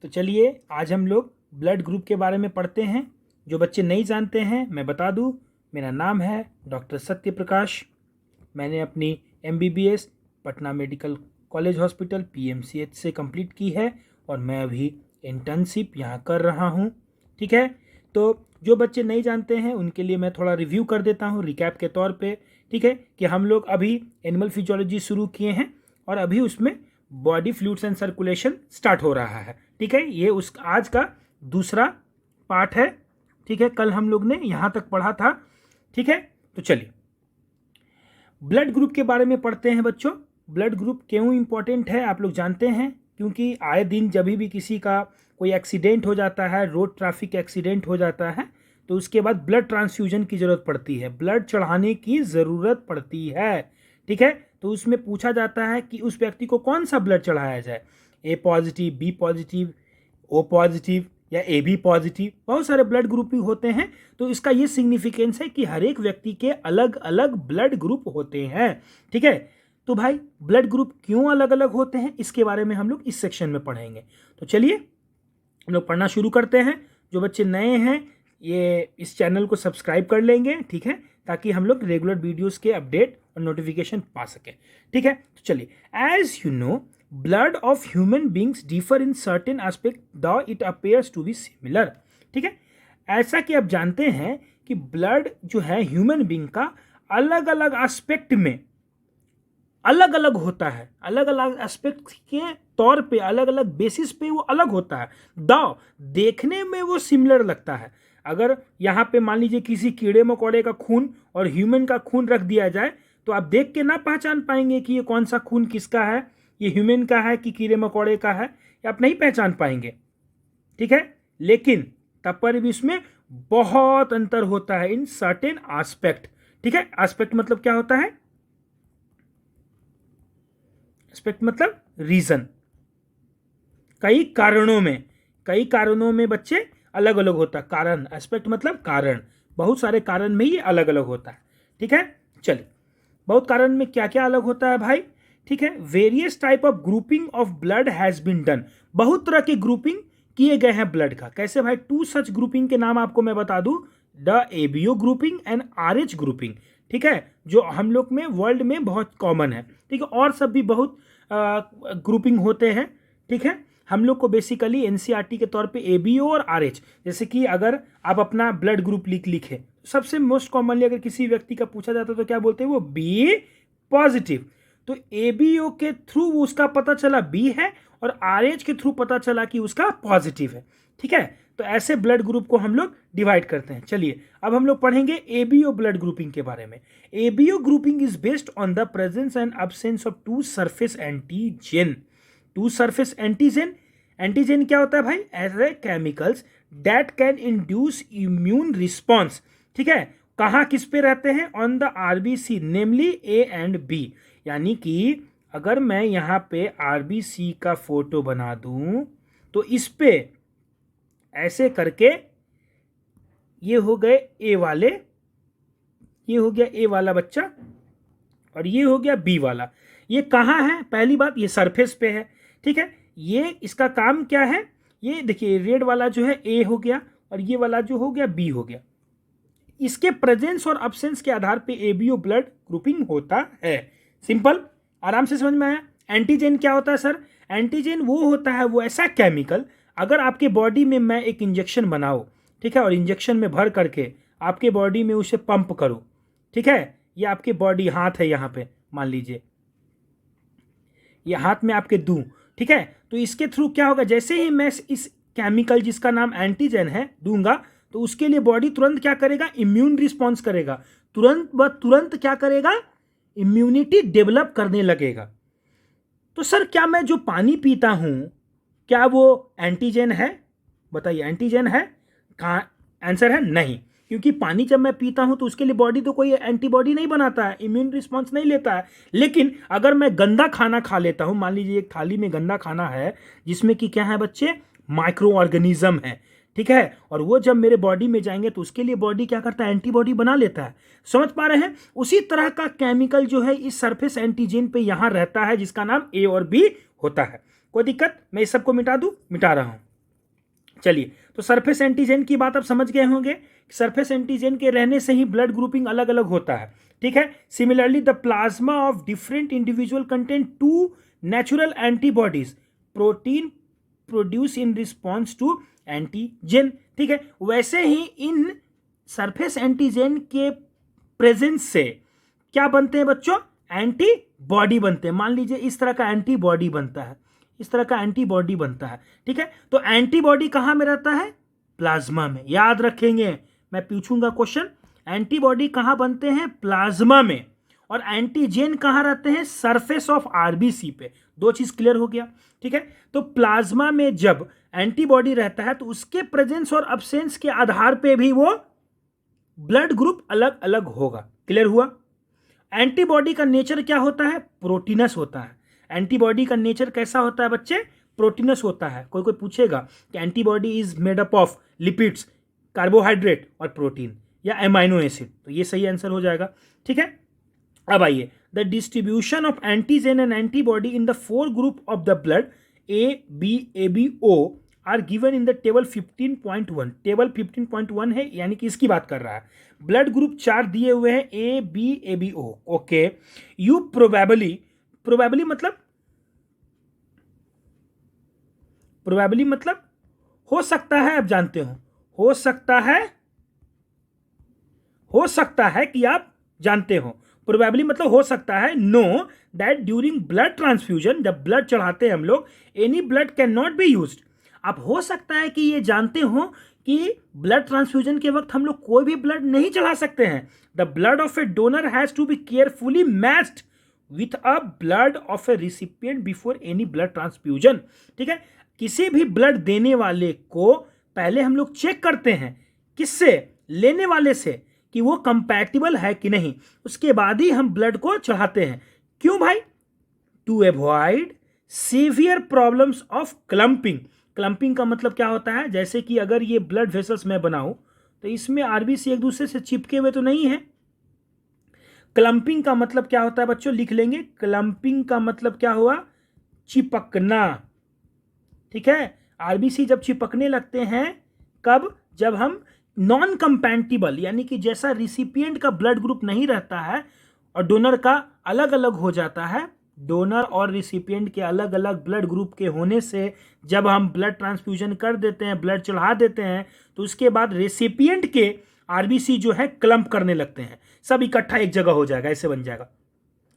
तो चलिए आज हम लोग ब्लड ग्रुप के बारे में पढ़ते हैं। जो बच्चे नहीं जानते हैं मैं बता दूं, मेरा नाम है डॉक्टर सत्य प्रकाश। मैंने अपनी MBBS Patna medical college hospital PMCH से कंप्लीट की है और मैं अभी इंटर्नशिप यहाँ कर रहा हूँ। ठीक है, तो जो बच्चे नहीं जानते हैं उनके लिए मैं थोड़ा रिव्यू कर देता हूँ रिकैप के तौर पे। ठीक है, कि हम लोग अभी एनिमल फिजियोलॉजी शुरू किए हैं और अभी उसमें body fluids and circulation start हो रहा है। ठीक है, ये उस आज का दूसरा पार्ट है। ठीक है, कल हम लोग ने यहाँ तक पढ़ा था। ठीक है, तो चलिए ब्लड ग्रुप के बारे में पढ़ते हैं बच्चों। ब्लड ग्रुप क्यों इंपॉर्टेंट है आप लोग जानते हैं, क्योंकि आए दिन जब भी किसी का कोई एक्सीडेंट हो जाता है, रोड ट्रैफिक एक्सीडेंट हो जाता है, तो उसके बाद ब्लड ट्रांसफ्यूजन की ज़रूरत पड़ती है, ब्लड चढ़ाने की ज़रूरत पड़ती है। ठीक है, तो उसमें पूछा जाता है कि उस व्यक्ति को कौन सा ब्लड चढ़ाया जाए, A positive, B positive, O positive या AB पॉजिटिव। बहुत सारे ब्लड ग्रुप भी होते हैं। तो इसका ये सिग्निफिकेंस है कि हर एक व्यक्ति के अलग अलग ब्लड ग्रुप होते हैं। ठीक है, तो भाई ब्लड ग्रुप क्यों अलग अलग होते हैं इसके बारे में हम लोग इस सेक्शन में पढ़ेंगे। तो चलिए हम लोग पढ़ना शुरू करते हैं। जो बच्चे नए हैं ये इस चैनल को सब्सक्राइब कर लेंगे, ठीक है, ताकि हम लोग रेगुलर वीडियोस के अपडेट और नोटिफिकेशन पा सकें। ठीक है, तो चलिए, as you know blood of human beings differ in certain aspect the it appears to be similar. ठीक है, ऐसा कि आप जानते हैं कि ब्लड जो है ह्यूमन बींग का अलग अलग एस्पेक्ट में अलग अलग होता है, अलग अलग एस्पेक्ट के तौर पे, अलग अलग बेसिस पे वो अलग होता है। देखने में वो सिमिलर लगता है। अगर यहाँ पे मान लीजिए किसी कीड़े मकोड़े का खून और ह्यूमन का खून रख दिया जाए तो आप देख के ना पहचान पाएंगे कि ये कौन सा खून किसका है, ये ह्यूमन का है कि कीड़े मकोड़े का है, या आप नहीं पहचान पाएंगे। ठीक है, लेकिन तब पर भी इसमें बहुत अंतर होता है इन सर्टेन एस्पेक्ट। ठीक है, एस्पेक्ट मतलब क्या होता है, एस्पेक्ट मतलब रीजन। कई कारणों में बच्चे अलग अलग होता है। कारण, एस्पेक्ट मतलब कारण, बहुत सारे कारण में ये अलग अलग होता है। ठीक है, चलिए बहुत कारण में क्या क्या अलग होता है भाई। ठीक है, various type of grouping of blood has been done. बहुत तरह की ग्रुपिंग किए गए हैं ब्लड का। कैसे भाई, 2 सच ग्रुपिंग के नाम आपको मैं बता दूं, the ABO grouping and RH grouping. ठीक है, जो हम लोग में वर्ल्ड में बहुत कॉमन है। ठीक है, और सब भी बहुत ग्रुपिंग होते हैं। ठीक है, हम लोग को बेसिकली NCERT के तौर पे ABO और RH, जैसे कि अगर आप अपना ब्लड ग्रुप लिखे, सबसे मोस्ट कॉमनली अगर किसी व्यक्ति का पूछा जाता है तो क्या बोलते हैं, वो B पॉजिटिव। तो ABO के थ्रू उसका पता चला B है और RH के थ्रू पता चला कि उसका पॉजिटिव है। ठीक है, तो ऐसे ब्लड ग्रुप को हम लोग डिवाइड करते हैं। चलिए अब हम लोग पढ़ेंगे ABO ब्लड ग्रुपिंग के बारे में। ABO grouping is based on the presence and absence of 2 surface antigen. 2 surface antigen, antigen क्या होता है भाई, ऐसे chemicals that can induce immune response. ठीक है, कहाँ किस पे रहते हैं, on the RBC namely A and B। यानी कि अगर मैं यहाँ पे RBC का फोटो बना दूं तो इस पे ऐसे करके ये हो गए A वाले, ये हो गया A वाला बच्चा और ये हो गया B वाला। ये कहाँ है, पहली बात ये सरफेस पे है। ठीक है, ये इसका काम क्या है, ये देखिए रेड वाला जो है A हो गया और ये वाला जो हो गया B हो गया। इसके प्रेजेंस और अब्सेंस के आधार पे ABO ब्लड ग्रुपिंग होता है। सिंपल, आराम से समझ में आया। एंटीजन क्या होता है सर, एंटीजन वो होता है, वो ऐसा केमिकल, अगर आपके बॉडी में मैं एक इंजेक्शन बनाऊं, ठीक है, और इंजेक्शन में भर करके आपके बॉडी में उसे पंप करूं, ठीक है, ये आपके बॉडी हाथ है, यहाँ पे मान लीजिए ये हाथ में आपके दूं, ठीक है, तो इसके थ्रू क्या होगा, जैसे ही मैं इस केमिकल जिसका नाम एंटीजन है दूंगा तो उसके लिए बॉडी तुरंत क्या करेगा, इम्यून रिस्पॉन्स करेगा, तुरंत क्या करेगा, इम्यूनिटी डेवलप करने लगेगा। तो सर क्या मैं जो पानी पीता हूं क्या वो एंटीजन है, बताइए एंटीजन है, कहाँ आंसर है नहीं, क्योंकि पानी जब मैं पीता हूं तो उसके लिए बॉडी तो कोई एंटीबॉडी नहीं बनाता है, इम्यून रिस्पॉन्स नहीं लेता है। लेकिन अगर मैं गंदा खाना खा लेता हूं, मान लीजिए एक थाली में गंदा खाना है जिसमें कि क्या है बच्चे, माइक्रो ऑर्गेनिज्म है, ठीक है, और वो जब मेरे बॉडी में जाएंगे तो उसके लिए बॉडी क्या करता है, एंटीबॉडी बना लेता है। समझ पा रहे हैं, उसी तरह का केमिकल जो है इस सरफेस एंटीजन पे यहां रहता है जिसका नाम A और B होता है। कोई दिक्कत, मैं इस सबको मिटा दूं, मिटा रहा हूं। चलिए, तो सरफेस एंटीजन की बात आप समझ गए होंगे। सरफेस एंटीजन के रहने से ही ब्लड ग्रुपिंग अलग अलग होता है, ठीक है। Similarly the plasma of different individual content to natural antibodies protein produce in response to antigen, ठीक है। वैसे ही इन सरफेस एंटीजन के प्रेजेंस से क्या बनते हैं बच्चों, एंटीबॉडी बनते हैं। मान लीजिए इस तरह का एंटीबॉडी बनता है, इस तरह का एंटीबॉडी बनता है, ठीक है। तो एंटीबॉडी कहां में रहता है, प्लाज्मा में। याद रखेंगे, मैं पूछूंगा क्वेश्चन, एंटीबॉडी कहां बनते हैं, प्लाज्मा में, और एंटीजन कहां रहते हैं, सरफेस ऑफ आरबीसी पे। दो चीज क्लियर हो गया, ठीक है। तो प्लाज्मा में जब एंटीबॉडी रहता है तो उसके प्रेजेंस और अब्सेंस के आधार पे भी वो ब्लड ग्रुप अलग अलग होगा। क्लियर हुआ। एंटीबॉडी का नेचर क्या होता है, प्रोटीनस होता है। एंटीबॉडी का नेचर कैसा होता है बच्चे, प्रोटीनस होता है। कोई कोई पूछेगा कि antibody is made up of lipids, carbohydrate और प्रोटीन या एमाइनो एसिड, तो ये सही आंसर हो जाएगा, ठीक है। अब आइए, the distribution of antigen and antibody in the 4 group of the blood ABO are given in the table 15.1। Table 15.1 है, यानी कि इसकी बात कर रहा है। ब्लड ग्रुप 4 दिए हुए हैं ABO, ओके। यू प्रोबेबली मतलब हो सकता है, आप जानते हो सकता है कि आप जानते हो। प्रोबेबली मतलब हो सकता है। Know that during blood transfusion, जब ब्लड चढ़ाते हैं हम लोग, any blood can not be used. आप हो सकता है कि ये जानते हो कि ब्लड ट्रांसफ्यूजन के वक्त हम लोग कोई भी ब्लड नहीं चढ़ा सकते हैं। The blood of a donor has to be carefully matched with a blood of a recipient before any blood transfusion, ठीक है। किसी भी ब्लड देने वाले को पहले हम लोग चेक करते हैं, किससे, लेने वाले से, कि वो कंपैटिबल है कि नहीं, उसके बाद ही हम ब्लड को चढ़ाते हैं। क्यों भाई, to avoid severe problems of clumping. Clumping का मतलब क्या होता है, जैसे कि अगर ये ब्लड वेसल्स मैं बनाऊं तो इसमें आरबीसी एक दूसरे से चिपके हुए तो नहीं है। क्लम्पिंग का मतलब क्या होता है बच्चों, लिख लेंगे। क्लम्पिंग का मतलब क्या हुआ, चिपकना, ठीक है। आरबीसी जब चिपकने लगते हैं, कब, जब हम नॉन कंपैटिबल, यानी कि जैसा रिसिपिएंट का ब्लड ग्रुप नहीं रहता है और डोनर का अलग अलग हो जाता है, डोनर और रिसिपिएंट के अलग अलग ब्लड ग्रुप के होने से जब हम ब्लड ट्रांसफ्यूजन कर देते हैं, ब्लड चढ़ा देते हैं, तो उसके बाद रेसिपिएंट के आरबीसी जो है क्लम्प करने लगते हैं, सब इकट्ठा एक जगह हो जाएगा, ऐसे बन जाएगा,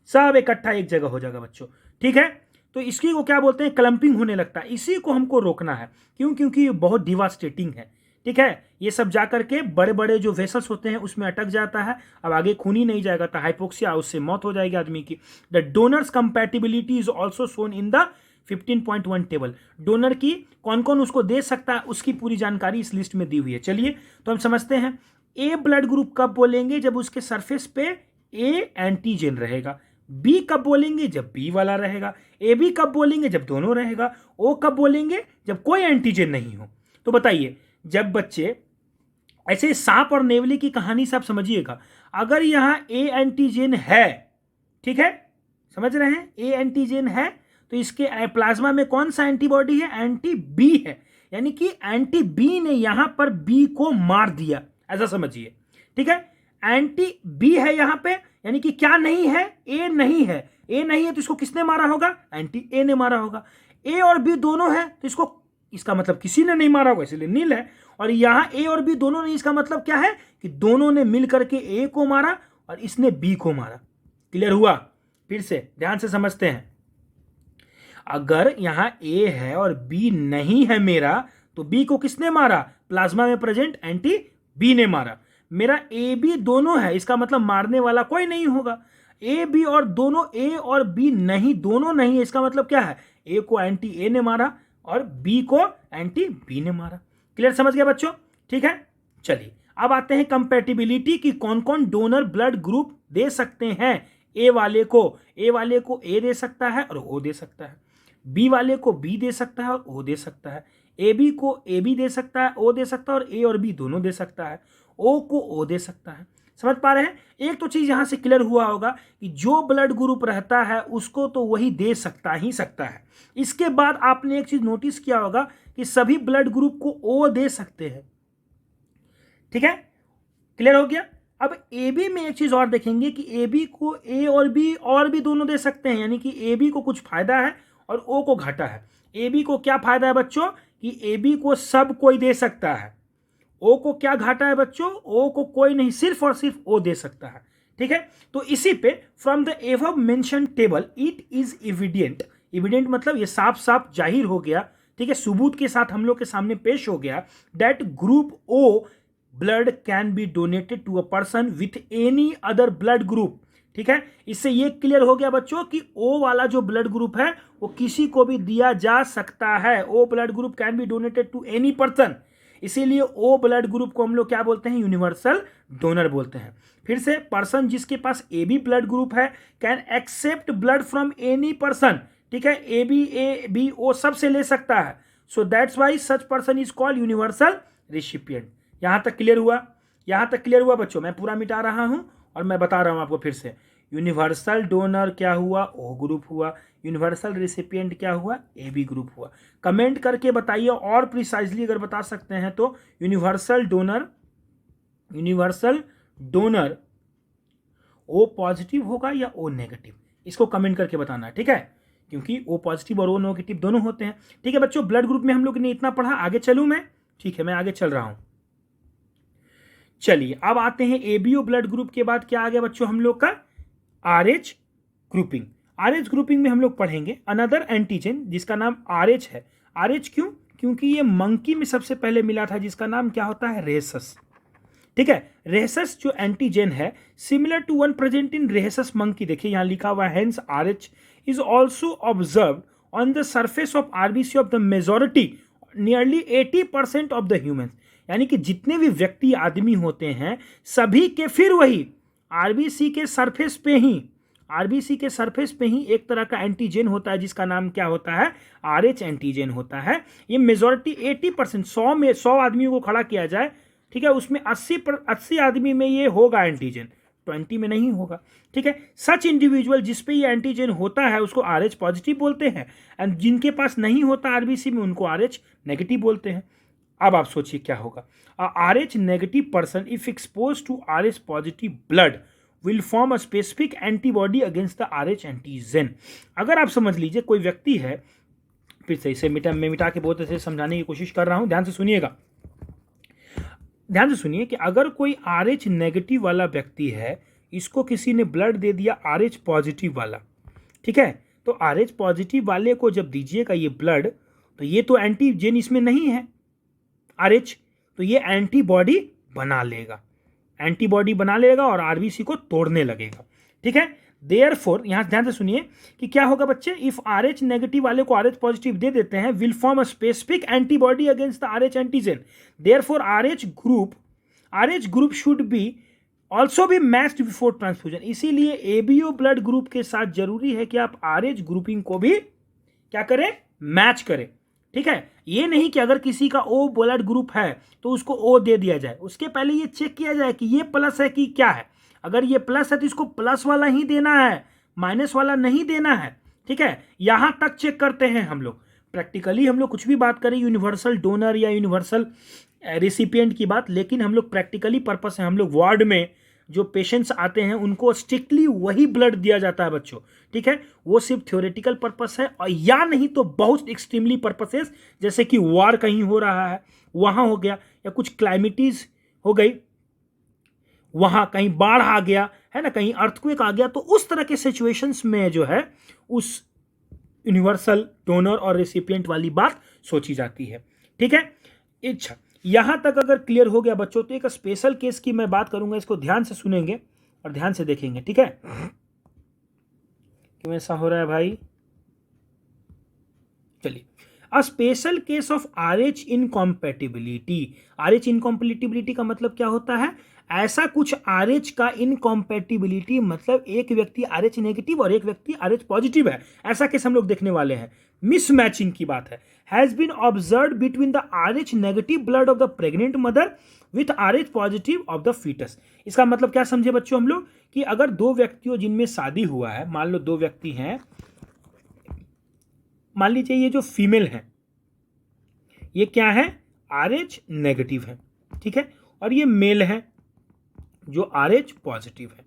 सब इकट्ठा एक जगह हो जाएगा बच्चों, ठीक है। तो इसकी को क्या बोलते हैं, क्लम्पिंग होने लगता है। इसी को हमको रोकना है, क्यों, क्योंकि ये बहुत डिवास्टेटिंग है, ठीक है। ये सब जाकर के बड़े बड़े जो वेसल्स होते हैं उसमें अटक जाता है, अब आगे खून ही नहीं जाएगा, तो हाइपोक्सिया, उससे मौत हो जाएगी आदमी की। The donors compatibility is also shown in the 15.1 table. Donor की कौन कौन उसको दे सकता है, उसकी पूरी जानकारी इस लिस्ट में दी हुई है। चलिए, तो हम समझते हैं। ए ब्लड ग्रुप कब बोलेंगे, जब उसके सरफेस पे ए एंटीजन रहेगा। बी कब बोलेंगे, जब बी वाला रहेगा। ए बी कब बोलेंगे, जब दोनों रहेगा। ओ कब बोलेंगे, जब कोई एंटीजन नहीं हो। तो बताइए, जब बच्चे ऐसे सांप और नेवले की कहानी से आप समझिएगा, अगर यहां ए एंटीजन है, ठीक है, समझ रहे हैं, ए एंटीजन है, तो इसके प्लाज्मा में कौन सा एंटीबॉडी है, एंटी बी है, यानी कि एंटी बी ने यहां पर बी को मार दिया, ऐसा समझिए, ठीक है। एंटी बी है यहां पे, यानी कि क्या नहीं है, ए नहीं है। ए नहीं है तो इसको किसने मारा होगा, एंटी ए ने मारा होगा। ए और बी दोनों है तो इसको, इसका मतलब किसी ने नहीं मारा होगा, इसलिए नील है। और यहां ए और बी दोनों ने, इसका मतलब क्या है कि दोनों ने मिलकर के ए को मारा और इसने बी को मारा। क्लियर हुआ। फिर से ध्यान से समझते हैं, अगर यहां ए है और बी नहीं है मेरा, तो बी को किसने मारा, प्लाज्मा में प्रेजेंट एंटी बी ने मारा। मेरा ए बी दोनों है, इसका मतलब मारने वाला कोई नहीं होगा। ए बी और दोनों, ए और बी नहीं, दोनों नहीं है, इसका मतलब क्या है, ए को एंटी ए ने मारा और बी को एंटी बी ने मारा। क्लियर, समझ गया बच्चों, ठीक है। चलिए, अब आते हैं कंपैटिबिलिटी की, कौन कौन डोनर ब्लड ग्रुप दे सकते हैं। ए वाले को ए दे सकता है और ओ दे सकता है। बी वाले को बी दे सकता है और ओ दे सकता है। ए बी को ए बी दे सकता है, ओ दे सकता है, और ए और बी दोनों दे सकता है। ओ को ओ दे सकता है। समझ पा रहे हैं। एक तो चीज यहां से क्लियर हुआ होगा कि जो ब्लड ग्रुप रहता है उसको तो वही दे सकता ही सकता है। इसके बाद आपने एक चीज नोटिस किया होगा कि सभी ब्लड ग्रुप को ओ दे सकते हैं। ठीक है, क्लियर हो गया। अब ए बी में एक चीज और देखेंगे कि ए बी को ए और बी दोनों दे सकते हैं, यानी कि ए बी को कुछ फायदा है और ओ को घाटा है। ए बी को क्या फायदा है बच्चों कि ए बी को सब कोई दे सकता है। ओ को क्या घाटा है बच्चों, ओ को कोई नहीं, सिर्फ और सिर्फ ओ दे सकता है। ठीक है, तो इसी पे from the above mention table it is evident, evident मतलब ये साफ साफ जाहिर हो गया, ठीक है, सबूत के साथ हम लोग के सामने पेश हो गया that group O blood can be donated to a person with any other blood group. ठीक है, इससे ये क्लियर हो गया बच्चों कि ओ वाला जो ब्लड ग्रुप है वो किसी को भी दिया जा सकता है। O blood group can be donated to any person, इसीलिए ओ ब्लड ग्रुप को हम लोग क्या बोलते हैं, यूनिवर्सल डोनर बोलते हैं। फिर से, पर्सन जिसके पास ए बी ब्लड ग्रुप है can except blood from any person. ठीक है, ए बी ओ सबसे ले सकता है, सो that's Y such person is called universal recipient. यहां तक क्लियर हुआ, यहां तक क्लियर हुआ बच्चों। मैं पूरा मिटा रहा हूं और मैं बता रहा हूं आपको फिर से। यूनिवर्सल डोनर क्या हुआ, ओ ग्रुप हुआ। यूनिवर्सल रिसिपिएंट क्या हुआ, ए बी ग्रुप हुआ। कमेंट करके बताइए और प्रिसाइजली अगर बता सकते हैं तो। यूनिवर्सल डोनर ओ पॉजिटिव होगा या ओ नेगेटिव, इसको कमेंट करके बताना है। ठीक है, क्योंकि ओ पॉजिटिव और ओ नेगेटिव दोनों होते हैं। ठीक है बच्चों, ब्लड ग्रुप में हम लोग ने इतना पढ़ा, आगे चलूं मैं? ठीक है, मैं आगे चल रहा हूं। चलिए अब आते हैं एबीओ ब्लड ग्रुप के बाद क्या आ गया बच्चों हम लोग का, आरएच ग्रुपिंग। आरएच ग्रुपिंग में हम लोग पढ़ेंगे अनदर एंटीजन जिसका नाम आरएच है। आरएच क्यों? क्योंकि ये मंकी में सबसे पहले मिला था, जिसका नाम क्या होता है, रेसस। ठीक है, रेसस जो एंटीजन है similar to one present in Rhesus monkey, देखिए यहां लिखा हुआ है, hence Rh is also observe on the surface of RBC of the majority nearly 80% of the humans. यानी कि जितने भी व्यक्ति आदमी होते हैं सभी के फिर वही आरबीसी के सरफेस पे ही, आरबीसी के सरफेस पे ही एक तरह का एंटीजन होता है जिसका नाम क्या होता है, आरएच एंटीजन होता है। ये मेजॉरिटी 80%, 100 में 100 आदमियों को खड़ा किया जाए, ठीक है, उसमें 80 आदमी में ये होगा एंटीजन, 20 में नहीं होगा। ठीक है, सच इंडिविजुअल जिस पे ये एंटीजन होता है उसको आरएच पॉजिटिव बोलते हैं, एंड जिनके पास नहीं होता आरबीसी में उनको आरएच नेगेटिव बोलते हैं। अब आप सोचिए क्या होगा, Rh negative person if expose to Rh positive blood will form a specific antibody against the Rh antigen. अगर आप समझ लीजिए कोई व्यक्ति है, फिर से इसे मिटा के बहुत अच्छे समझाने की कोशिश कर रहा हूं, ध्यान से सुनिएगा, ध्यान से सुनिए कि अगर कोई आरएच नेगेटिव वाला व्यक्ति है, इसको किसी ने ब्लड दे दिया आरएच पॉजिटिव वाला, ठीक है, तो आरएच पॉजिटिव वाले को जब दीजिएगा ये ब्लड, तो ये तो एंटीजन इसमें नहीं है आरएच, तो ये एंटीबॉडी बना लेगा, एंटीबॉडी बना लेगा और आरबीसी को तोड़ने लगेगा। ठीक है, देयरफॉर यहां ध्यान से सुनिए कि क्या होगा बच्चे, इफ आरएच नेगेटिव वाले को आरएच पॉजिटिव दे देते हैं, will form a specific antibody against the Rh antigen. Therefore RH group should be also be matched before transfusion. इसीलिए एबीओ ब्लड ग्रुप के साथ जरूरी है कि आप आरएच ग्रुपिंग को भी क्या करें, मैच करें। ठीक है, ये नहीं कि अगर किसी का ओ ब्लड ग्रुप है तो उसको ओ दे दिया जाए, उसके पहले ये चेक किया जाए कि ये प्लस है कि क्या है। अगर ये प्लस है तो इसको प्लस वाला ही देना है, माइनस वाला नहीं देना है। ठीक है, यहां तक चेक करते हैं हम लोग। प्रैक्टिकली हम लोग कुछ भी बात करें, यूनिवर्सल डोनर या यूनिवर्सल रिसिपिएंट की बात, लेकिन हम लोग प्रैक्टिकली पर्पस है, हम लोग वार्ड में जो पेशेंट्स आते हैं उनको स्ट्रिक्टली वही ब्लड दिया जाता है बच्चों। ठीक है, वो सिर्फ थ्योरेटिकल पर्पस है, और या नहीं तो बहुत एक्सट्रीमली पर्पसेस, जैसे कि वार कहीं हो रहा है वहां हो गया, या कुछ क्लाइमेटीज हो गई वहां, कहीं बाढ़ आ गया है ना, कहीं अर्थक्वेक आ गया, तो उस तरह के सिचुएशंस में जो है उस यूनिवर्सल डोनर और रेसिपिएंट वाली बात सोची जाती है। ठीक है, अच्छा यहां तक अगर क्लियर हो गया बच्चों, तो एक स्पेशल केस की मैं बात करूंगा, इसको ध्यान से सुनेंगे और ध्यान से देखेंगे। ठीक है, क्यों ऐसा हो रहा है भाई? चलिए, a special case of RH incompatibility. RH incompatibility का मतलब क्या होता है, ऐसा कुछ आरएच का इनकॉम्पेटिबिलिटी, मतलब एक व्यक्ति आरएच नेगेटिव और एक व्यक्ति आरएच पॉजिटिव है, ऐसा केस हम लोग देखने वाले हैं। मिसमैचिंग की बात है, has been observed between the Rh negative blood of the pregnant mother with Rh positive of the foetus. इसका मतलब क्या समझे बच्चों हम लोग, कि अगर दो व्यक्तियों जिनमें शादी हुआ है, मान लो दो व्यक्ति हैं, मान लीजिए ये जो फीमेल है, ये क्या है, RH नेगेटिव है, ठीक है, और ये मेल है जो RH पॉजिटिव है,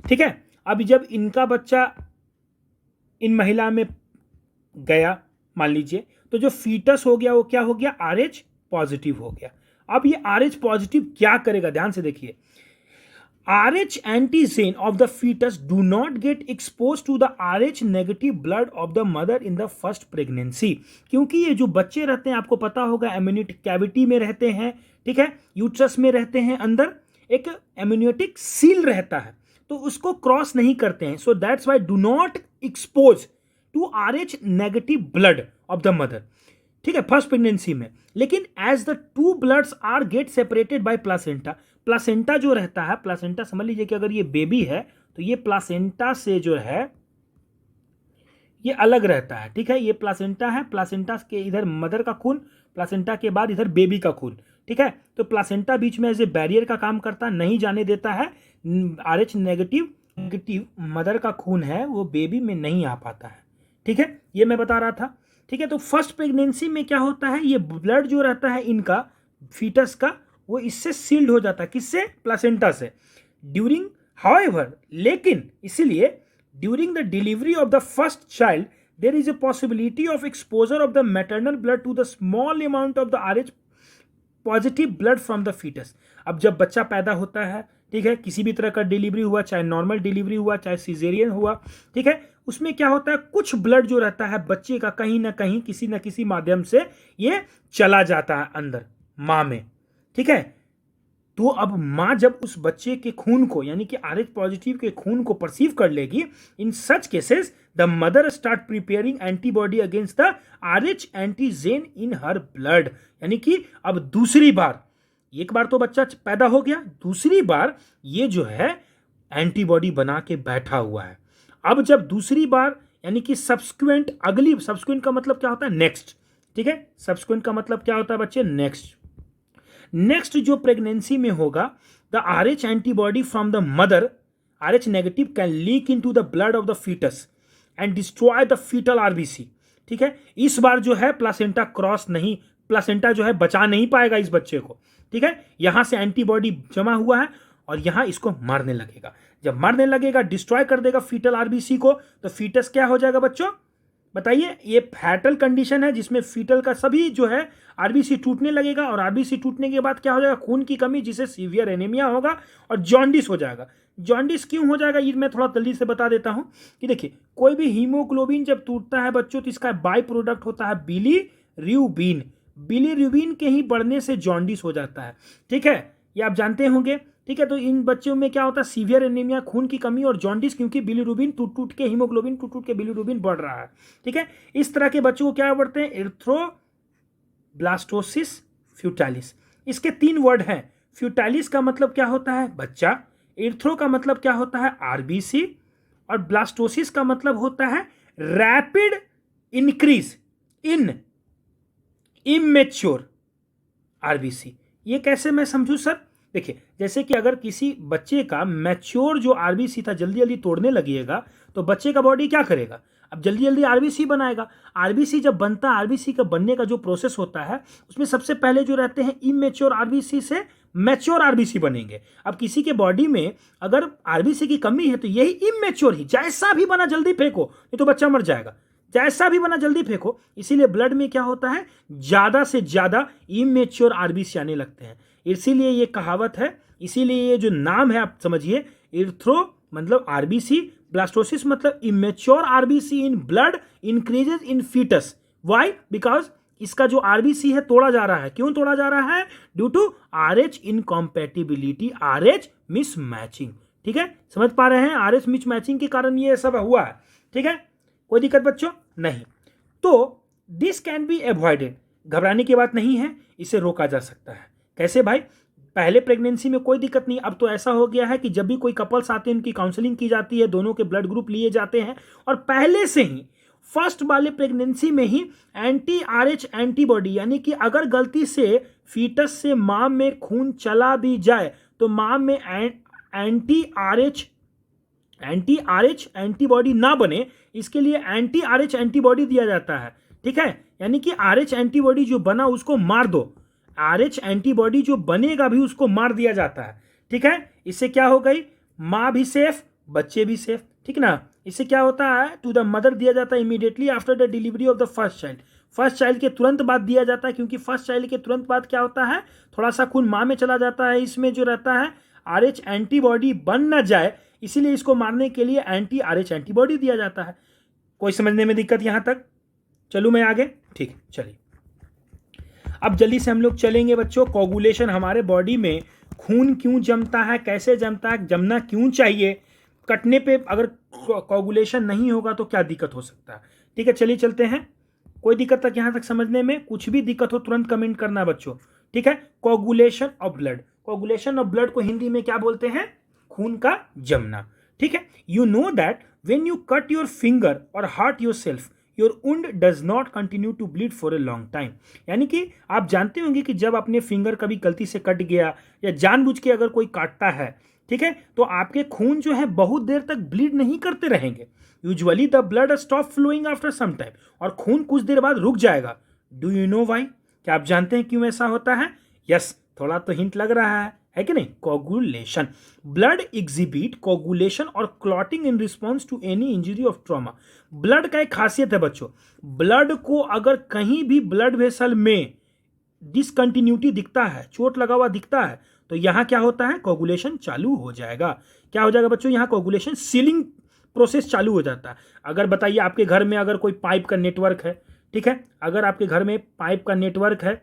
ठीक है। अब जब इनका बच्चा इन महिला में गया मान लीजिए, तो जो फीटस हो गया वो क्या हो गया, RH पॉजिटिव हो गया। अब ये RH पॉजिटिव क्या करेगा, ध्यान से देखिए, RH antigen of the fetus do not get exposed to the RH negative blood of the mother in the first pregnancy। क्योंकि ये जो बच्चे रहते हैं, आपको पता होगा एम्यूनिटिक कैविटी में रहते हैं, ठीक है, यूट्रस में रहते हैं, अंदर एक एम्यूनिटिक सील रहता है, तो उसको क्रॉस नहीं करते हैं। So that's why do not expose to RH negative blood of the mother, ठीक है, फर्स्ट प्रेगनेंसी में। लेकिन as the two bloods are get separated by placenta, placenta जो रहता है, प्लासेंटा समझ लीजिए कि अगर ये बेबी है तो ये प्लासेंटा से जो है ये अलग रहता है, ठीक है, ये प्लासेंटा है, प्लासेंटा के इधर मदर का खून, प्लासेंटा के बाद इधर बेबी का खून, ठीक है, तो प्लासेंटा बीच में एज ए बैरियर का काम करता, नहीं जाने देता है, RH नेगेटिव मदर का खून है वो बेबी में नहीं आ पाता है, ठीक है, ये मैं बता रहा था, ठीक है। तो फर्स्ट प्रेगनेंसी में क्या होता है, ये ब्लड जो रहता है इनका फीटस का, वो इससे सील्ड हो जाता है, किससे, प्लासेंटा से। ड्यूरिंग हाउएवर, लेकिन इसीलिए during the delivery of the first child there is a possibility of exposure of the maternal blood to the small amount of the RH positive blood from the foetus. अब जब बच्चा पैदा होता है, ठीक है, किसी भी तरह का डिलीवरी हुआ, चाहे नॉर्मल डिलीवरी हुआ, चाहे सीजेरियन हुआ, ठीक है, उसमें क्या होता है, कुछ ब्लड जो रहता है बच्चे का कहीं ना कहीं किसी न किसी माध्यम से ये चला जाता है अंदर माँ में, ठीक है। तो अब माँ जब उस बच्चे के खून को, यानी कि RH पॉजिटिव के खून को परसीव कर लेगी, in such cases the mother start preparing antibody against the RH antigen in her blood. यानी कि अब दूसरी बार, एक बार तो बच्चा पैदा हो गया, दूसरी बार ये जो है एंटीबॉडी बना के बैठा हुआ है। अब जब दूसरी बार, यानी कि सब्सिक्वेंट, अगली, सब्सिक्वेंट का मतलब क्या होता है, नेक्स्ट, ठीक है, सब्सिक्वेंट का मतलब क्या होता है बच्चे, नेक्स्ट जो प्रेगनेंसी में होगा, the RH antibody from the mother, RH negative can leak into the blood of the foetus and destroy the foetal RBC, ठीक है। इस बार जो है प्लासेंटा क्रॉस नहीं, प्लासेंटा जो है बचा नहीं पाएगा इस बच्चे को, ठीक है, यहां से एंटीबॉडी जमा हुआ है और यहां इसको मारने लगेगा। जब मारने लगेगा, डिस्ट्रॉय कर देगा फीटल RBC को, तो फीटस क्या हो जाएगा बच्चों, बताइए, ये फैटल कंडीशन है जिसमें फीटल का सभी जो है RBC टूटने लगेगा, और RBC टूटने के बाद क्या हो जाएगा, खून की कमी, जिससे सीवियर एनीमिया होगा और जॉन्डिस हो जाएगा। जॉन्डिस क्यों हो जाएगा, ये मैं थोड़ा जल्दी से बता देता हूं कि देखिए, कोई भी हीमोग्लोबिन जब टूटता है बच्चों, तो इसका बाई प्रोडक्ट होता है बिलीरुबिन। बिलीरुबिन के ही बढ़ने से जॉन्डिस हो जाता है, ठीक है, ये आप जानते होंगे, ठीक है। तो इन बच्चों में क्या होता है, सीवियर एनीमिया, खून की कमी और जॉन्डिस, क्योंकि बिलीरुबिन टूट के, हीमोग्लोबिन टूट के बिलीरुबिन बढ़ रहा है, ठीक है। इस तरह के बच्चों को क्या बढ़ते हैं, एरिथ्रोब्लास्टोसिस फ्यूटालिस। इसके 3 वर्ड हैं। फ्यूटालिस का मतलब क्या होता है, बच्चा, एरिथ्रो का मतलब क्या होता है, RBC, और ब्लास्टोसिस का मतलब होता है rapid increase in immature RBC। ये कैसे मैं समझूं सर, देखिए, जैसे कि अगर किसी बच्चे का मैच्योर जो RBC था जल्दी जल्दी तोड़ने लगेगा, तो बच्चे का बॉडी क्या करेगा, अब जल्दी जल्दी RBC बनाएगा। RBC जब बनता है, RBC का बनने का जो प्रोसेस होता है, उसमें सबसे पहले जो रहते हैं इमेच्योर RBC से मैच्योर RBC बनेंगे। अब किसी के बॉडी में अगर RBC की कमी है, तो यही इमेच्योर ही, जैसा भी बना जल्दी फेंको, नहीं तो बच्चा मर जाएगा, जैसा भी बना जल्दी फेंको। इसीलिए ब्लड में क्या होता है, ज्यादा से ज्यादा इमेच्योर RBC आने लगते हैं, इसीलिए ये कहावत है, इसीलिए ये जो नाम है आप समझिए, इर्थ्रो मतलब RBC, ब्लास्टोसिस मतलब immature RBC in blood increases in foetus. Why, because इसका जो RBC है तोड़ा जा रहा है। क्यों तोड़ा जा रहा है, due to RH incompatibility, RH mismatching, ठीक है, समझ पा रहे हैं, RH मिसमैचिंग के कारण ये सब हुआ है, ठीक है, कोई दिक्कत बच्चों नहीं। तो दिस कैन बी अवॉइडेड, घबराने की बात नहीं है, इसे रोका जा सकता है। कैसे भाई, पहले प्रेगनेंसी में कोई दिक्कत नहीं, अब तो ऐसा हो गया है कि जब भी कोई कपल्स आते हैं उनकी काउंसलिंग की जाती है, दोनों के ब्लड ग्रुप लिए जाते हैं, और पहले से ही फर्स्ट वाले प्रेगनेंसी में ही RH एंटीबॉडी, यानी कि अगर गलती से फीटस से मां में खून चला भी जाए तो मां में RH एंटीबॉडी ना बने, इसके लिए RH एंटीबॉडी दिया जाता है, ठीक है। यानी कि RH एंटीबॉडी जो बना उसको मार दो, RH एंटीबॉडी जो बनेगा भी उसको मार दिया जाता है। ठीक है, इससे क्या हो गई, माँ भी सेफ, बच्चे भी सेफ। ठीक ना, इससे क्या होता है, टू द मदर दिया जाता है immediately after the delivery of the first child. First child के तुरंत बाद दिया जाता है, क्योंकि फर्स्ट चाइल्ड के तुरंत बाद क्या होता है, थोड़ा सा खून माँ में चला जाता है, इसमें जो रहता है RH एंटीबॉडी बन ना जाए, इसीलिए इसको मारने के लिए एंटी RH एंटीबॉडी दिया जाता है। कोई समझने में दिक्कत यहाँ तक? चलूँ मैं आगे? ठीक, चलिए अब जल्दी से हम लोग चलेंगे बच्चों। कोगुलेशन, हमारे बॉडी में खून क्यों जमता है, कैसे जमता है, जमना क्यों चाहिए, कटने पे अगर कोगुलेशन नहीं होगा तो क्या दिक्कत हो सकता है। ठीक है, चलिए चलते हैं। कोई दिक्कत तक यहाँ तक समझने में? कुछ भी दिक्कत हो तुरंत कमेंट करना बच्चों। ठीक है, coagulation of blood, coagulation of blood को हिंदी में क्या बोलते हैं, खून का जमना। ठीक है, you know that when you cut your finger और hurt yourself, your wound does not continue to bleed for a long time. यानी कि आप जानते होंगे कि जब अपने फिंगर कभी गलती से कट गया या जानबूझ के अगर कोई काटता है, ठीक है, तो आपके खून जो है बहुत देर तक ब्लीड नहीं करते रहेंगे। Usually the blood stop flowing after some time, और खून कुछ देर बाद रुक जाएगा। Do you know why? क्या आप जानते हैं क्यों ऐसा होता है? यस, थोड़ा तो हिंट लग रहा है कि नहीं? कोगुलेशन, ब्लड एग्जिबिट कोगुलेशन और clotting in response to any injury of trauma. Blood का एक खासियत है बच्चों, ब्लड को अगर कहीं भी ब्लड वेसल में डिसकंटिन्यूटी दिखता है, चोट लगा हुआ दिखता है, तो यहाँ क्या होता है, कोगुलेशन चालू हो जाएगा। क्या हो जाएगा बच्चों? यहाँ कोगुलेशन सीलिंग प्रोसेस चालू हो जाता है। अगर बताइए आपके घर में अगर कोई पाइप का नेटवर्क है, ठीक है, अगर आपके घर में पाइप का नेटवर्क है,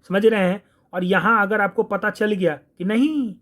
समझ रहे हैं, और यहाँ अगर आपको पता चल गया कि नहीं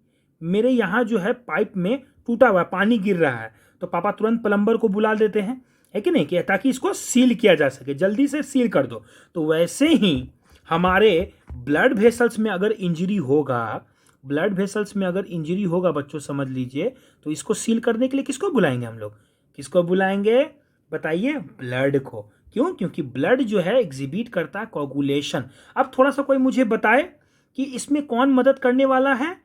मेरे यहाँ जो है पाइप में टूटा हुआ पानी गिर रहा है, तो पापा तुरंत प्लम्बर को बुला देते हैं, है कि नहीं, कि ताकि इसको सील किया जा सके, जल्दी से सील कर दो। तो वैसे ही हमारे ब्लड वेसल्स में अगर इंजरी होगा, ब्लड वेसल्स में अगर इंजरी होगा बच्चों, समझ लीजिए, तो इसको सील करने के लिए किसको बुलाएंगे हम लोग? किसको बुलाएंगे बताइए? ब्लड को। क्यों? क्योंकि ब्लड जो है एग्जिबिट करता है कोगुलेशन। अब थोड़ा सा कोई मुझे बताए कि इसमें कौन मदद करने वाला है?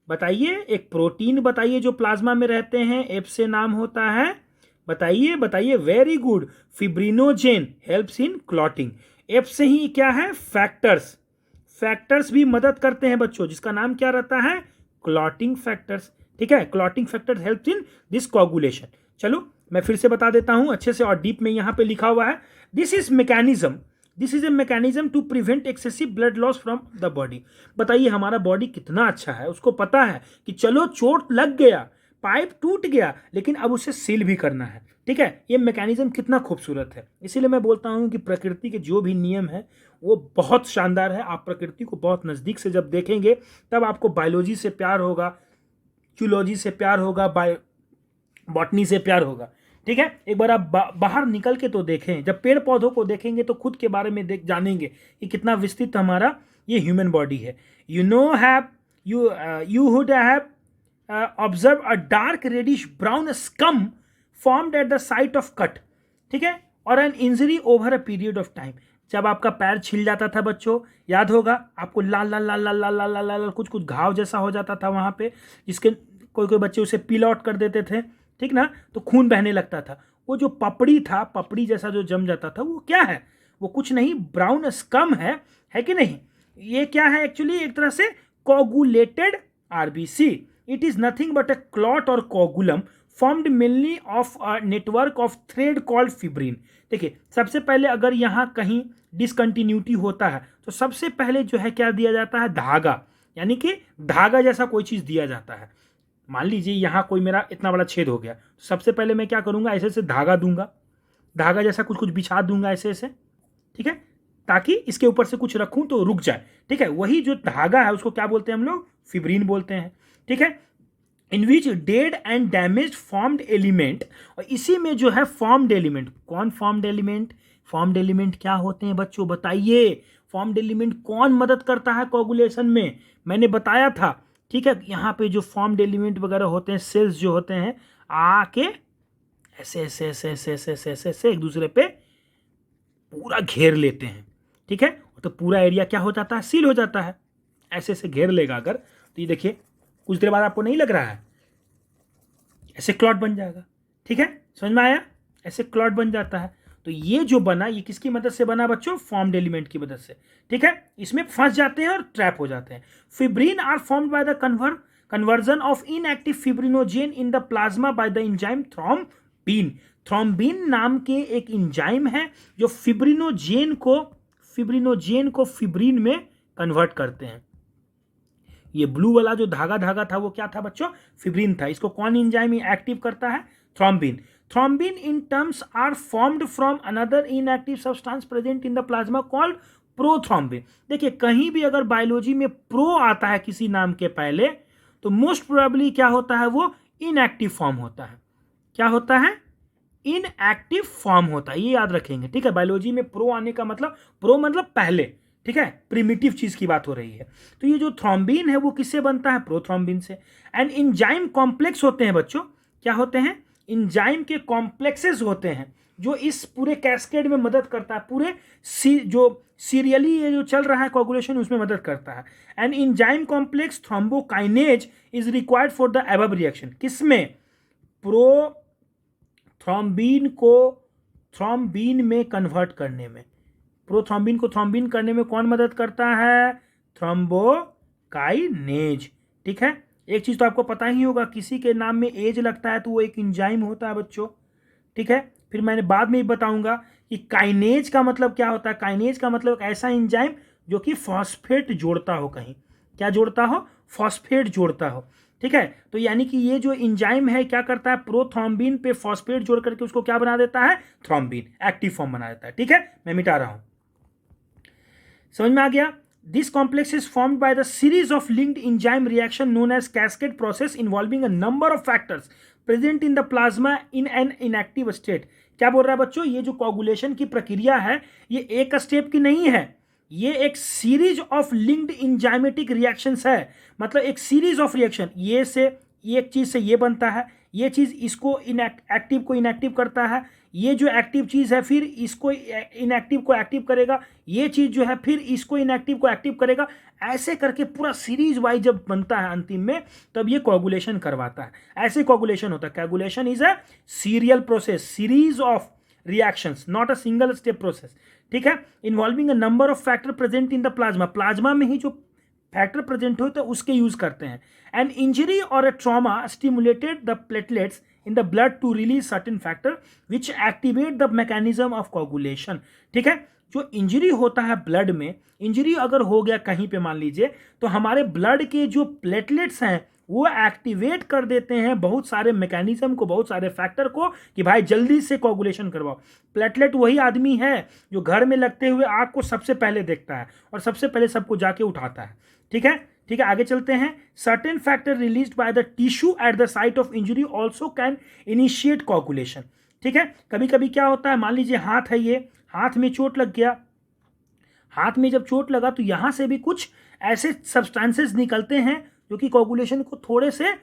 बताइए, एक प्रोटीन बताइए जो प्लाज्मा में रहते हैं, एफ से नाम होता है, बताइए बताइए। Very good, fibrinogen helps in clotting. F से ही क्या है? फैक्टर्स, फैक्टर्स भी मदद करते हैं बच्चों, जिसका नाम क्या रहता है? Clotting factors. ठीक है, clotting factors helps in this coagulation. चलो मैं फिर से बता देता हूं अच्छे से, और डीप में यहां पे लिखा हुआ है, this is mechanism, this is a mechanism to prevent excessive blood loss from the body. बताइए हमारा बॉडी कितना अच्छा है, उसको पता है कि चलो चोट लग गया, पाइप टूट गया, लेकिन अब उसे सील भी करना है। ठीक है, ये मैकेनिज्म कितना खूबसूरत है। इसीलिए मैं बोलता हूँ कि प्रकृति के जो भी नियम है वो बहुत शानदार है। आप प्रकृति को बहुत नज़दीक से जब देखेंगे तब आपको बायोलॉजी से प्यार होगा, जूलॉजी से प्यार होगा, बॉटनी से प्यार होगा। ठीक है, एक बार आप बाहर निकल के तो देखें, जब पेड़ पौधों को देखेंगे तो खुद के बारे में जानेंगे कि कितना विस्तृत हमारा ये ह्यूमन बॉडी है। You would have observe a dark reddish brown scum formed at the site of cut, ठीक है, और an injury over a period of time. जब आपका पैर छिल जाता था बच्चों, याद होगा आपको, लाल लाल लाल लाल लाल लाल लाल कुछ कुछ घाव जैसा हो जाता था वहाँ पे, जिसके कोई कोई बच्चे उसे पील आउट कर देते थे, ठीक ना, तो खून बहने लगता था। वो जो पपड़ी था, पपड़ी जैसा जो जम जाता था, वो क्या है? वो कुछ नहीं, ब्राउन स्कम है कि नहीं? ये क्या है एक्चुअली? एक तरह से coagulated RBC. It is nothing but a clot और coagulum formed mainly of a network of thread called fibrin. देखिए, सबसे पहले अगर यहाँ कहीं डिसकंटिन्यूटी होता है तो सबसे पहले जो है क्या दिया जाता है? धागा, यानी कि धागा जैसा कोई चीज़ दिया जाता है। मान लीजिए यहाँ कोई मेरा इतना बड़ा छेद हो गया, सबसे पहले मैं क्या करूँगा? ऐसे ऐसे धागा दूंगा, धागा जैसा कुछ कुछ बिछा दूंगा ऐसे ऐसे, ठीक है, ताकि इसके ऊपर से कुछ रखूँ तो रुक जाए। ठीक है, वही जो धागा है उसको क्या बोलते हैं हम लोग? फिब्रिन बोलते हैं। ठीक है, in which dead and damage formed element, और इसी में जो है फॉर्म्ड एलिमेंट, कौन फॉर्म्ड एलिमेंट? फॉर्म्ड एलिमेंट क्या होते हैं बच्चों बताइए? फॉर्म्ड एलिमेंट कौन मदद करता है कोगुलेशन में? मैंने बताया था, ठीक है, यहाँ पे जो फॉर्म्ड एलिमेंट वगैरह होते हैं, सेल्स जो होते हैं, आके ऐसे ऐसे ऐसे ऐसे ऐसे ऐसे ऐसे ऐसे एक दूसरे पे पूरा घेर लेते हैं। ठीक है, तो पूरा एरिया क्या हो जाता है? सील हो जाता है। ऐसे ऐसे घेर लेगा अगर, तो ये देखिए कुछ देर बाद आपको नहीं लग रहा है, ऐसे क्लॉट बन जाएगा। ठीक है, समझ में आया? ऐसे क्लॉट बन जाता है। तो ये जो बना ये किसकी मदद से बना बच्चों? फॉर्म्ड एलिमेंट की मदद से। ठीक है, इसमें फंस जाते हैं और ट्रैप हो जाते हैं। Fibrin are formed by the conversion of inactive fibrinogen in the plasma by the enzyme thrombin. Thrombin नाम के एक एंजाइम है जो फिब्रिनोजेन को फिब्रिन में कन्वर्ट करते हैं। ये ब्लू वाला जो धागा था वो क्या था बच्चों? फिब्रिन था। इसको कौन एंजाइम एक्टिव करता है? Thrombin. Thrombin in terms are formed from another inactive substance present in the plasma called prothrombin. देखिए, कहीं भी अगर बायोलॉजी में प्रो आता है किसी नाम के पहले, तो मोस्ट प्रोबेबली क्या होता है? वो इनएक्टिव फॉर्म होता है। क्या होता है? इनएक्टिव फॉर्म होता है, ये याद रखेंगे। ठीक है, बायोलॉजी में प्रो आने का मतलब, प्रो मतलब पहले। ठीक है, प्रिमिटिव चीज की बात हो रही है। तो ये जो थ्रोम्बिन है वो किससे बनता है? प्रोथ्रोम्बिन से। एंड एंजाइम कॉम्प्लेक्स होते हैं बच्चों। क्या होते हैं? एंजाइम के कॉम्प्लेक्सेस होते हैं जो इस पूरे कैस्केड में मदद करता है, पूरे जो सीरियली ये जो चल रहा है कोगुलेशन उसमें मदद करता है। And enzyme complex thrombokinase is required for the above reaction. किसमें? प्रोथ्रोम्बिन को थ्रोम्बिन में कन्वर्ट करने में। प्रोथ्रोम्बिन को थ्रोम्बिन करने में कौन मदद करता है? थ्रोम्बोकाइनेज। ठीक है, एक चीज तो आपको पता ही होगा, किसी के नाम में एज लगता है तो वो एक एंजाइम होता है बच्चों। ठीक है, फिर मैंने बाद में ही बताऊंगा कि काइनेज का मतलब क्या होता है। काइनेज का मतलब ऐसा एंजाइम जो कि फॉस्फेट जोड़ता हो। कहीं क्या जोड़ता हो? फॉस्फेट जोड़ता हो। ठीक है, तो यानी कि ये जो एंजाइम है क्या करता है? प्रोथ्रोम्बिन पे फॉस्फेट जोड़ करके उसको क्या बना देता है? थ्रोम्बिन, एक्टिव फॉर्म बना देता है। ठीक है, मैं मिटा रहा हूं। समझ में आ गया? This complex is formed by the series of linked enzyme reaction known as cascade process involving a number of factors present in the plasma in an inactive state. क्या बोल रहा है बच्चों? ये जो कोगुलेशन की प्रक्रिया है ये एक स्टेप की नहीं है, ये एक series of linked enzymatic reactions है। मतलब एक सीरीज ऑफ रिएक्शन, ये से एक चीज से ये बनता है, ये चीज इसको एक्टिव को इनएक्टिव करता है, ये जो एक्टिव चीज है फिर इसको इनएक्टिव को एक्टिव करेगा, ये चीज जो है फिर इसको इनएक्टिव को एक्टिव करेगा। ऐसे करके पूरा सीरीज वाइज जब बनता है अंतिम में, तब ये कोगुलेशन करवाता है। ऐसे कोगुलेशन होता है। Coagulation is a serial process, series of reactions, not a single step process. ठीक है, involving a number of factor present in the plasma. Plasma में ही जो फैक्टर प्रेजेंट हो तो उसके यूज करते हैं। एन इंजरी और a trauma stimulated the platelets in the blood to release certain factor which activate the mechanism of coagulation। ठीक है, जो इंजरी होता है ब्लड में, इंजरी अगर हो गया कहीं पे मान लीजिए, तो हमारे ब्लड के जो प्लेटलेट्स हैं वो एक्टिवेट कर देते हैं बहुत सारे मैकेनिज्म को, बहुत सारे फैक्टर को, कि भाई जल्दी से कोगुलेशन करवाओ। प्लेटलेट वही आदमी है जो घर में लगते हुए आग को सबसे पहले देखता है और सबसे पहले सबको जाके उठाता है। ठीक है, ठीक है, आगे चलते हैं। Certain factor released by the tissue eight the site of injury also can initiate coagulation. ठीक है, कभी कभी क्या होता है, मान लीजिए हाथ है, ये हाथ में चोट लग गया, हाथ में जब चोट लगा तो यहां से भी कुछ ऐसे सब्सटेंसेस निकलते हैं जो कि कोगुलेशन को थोड़े से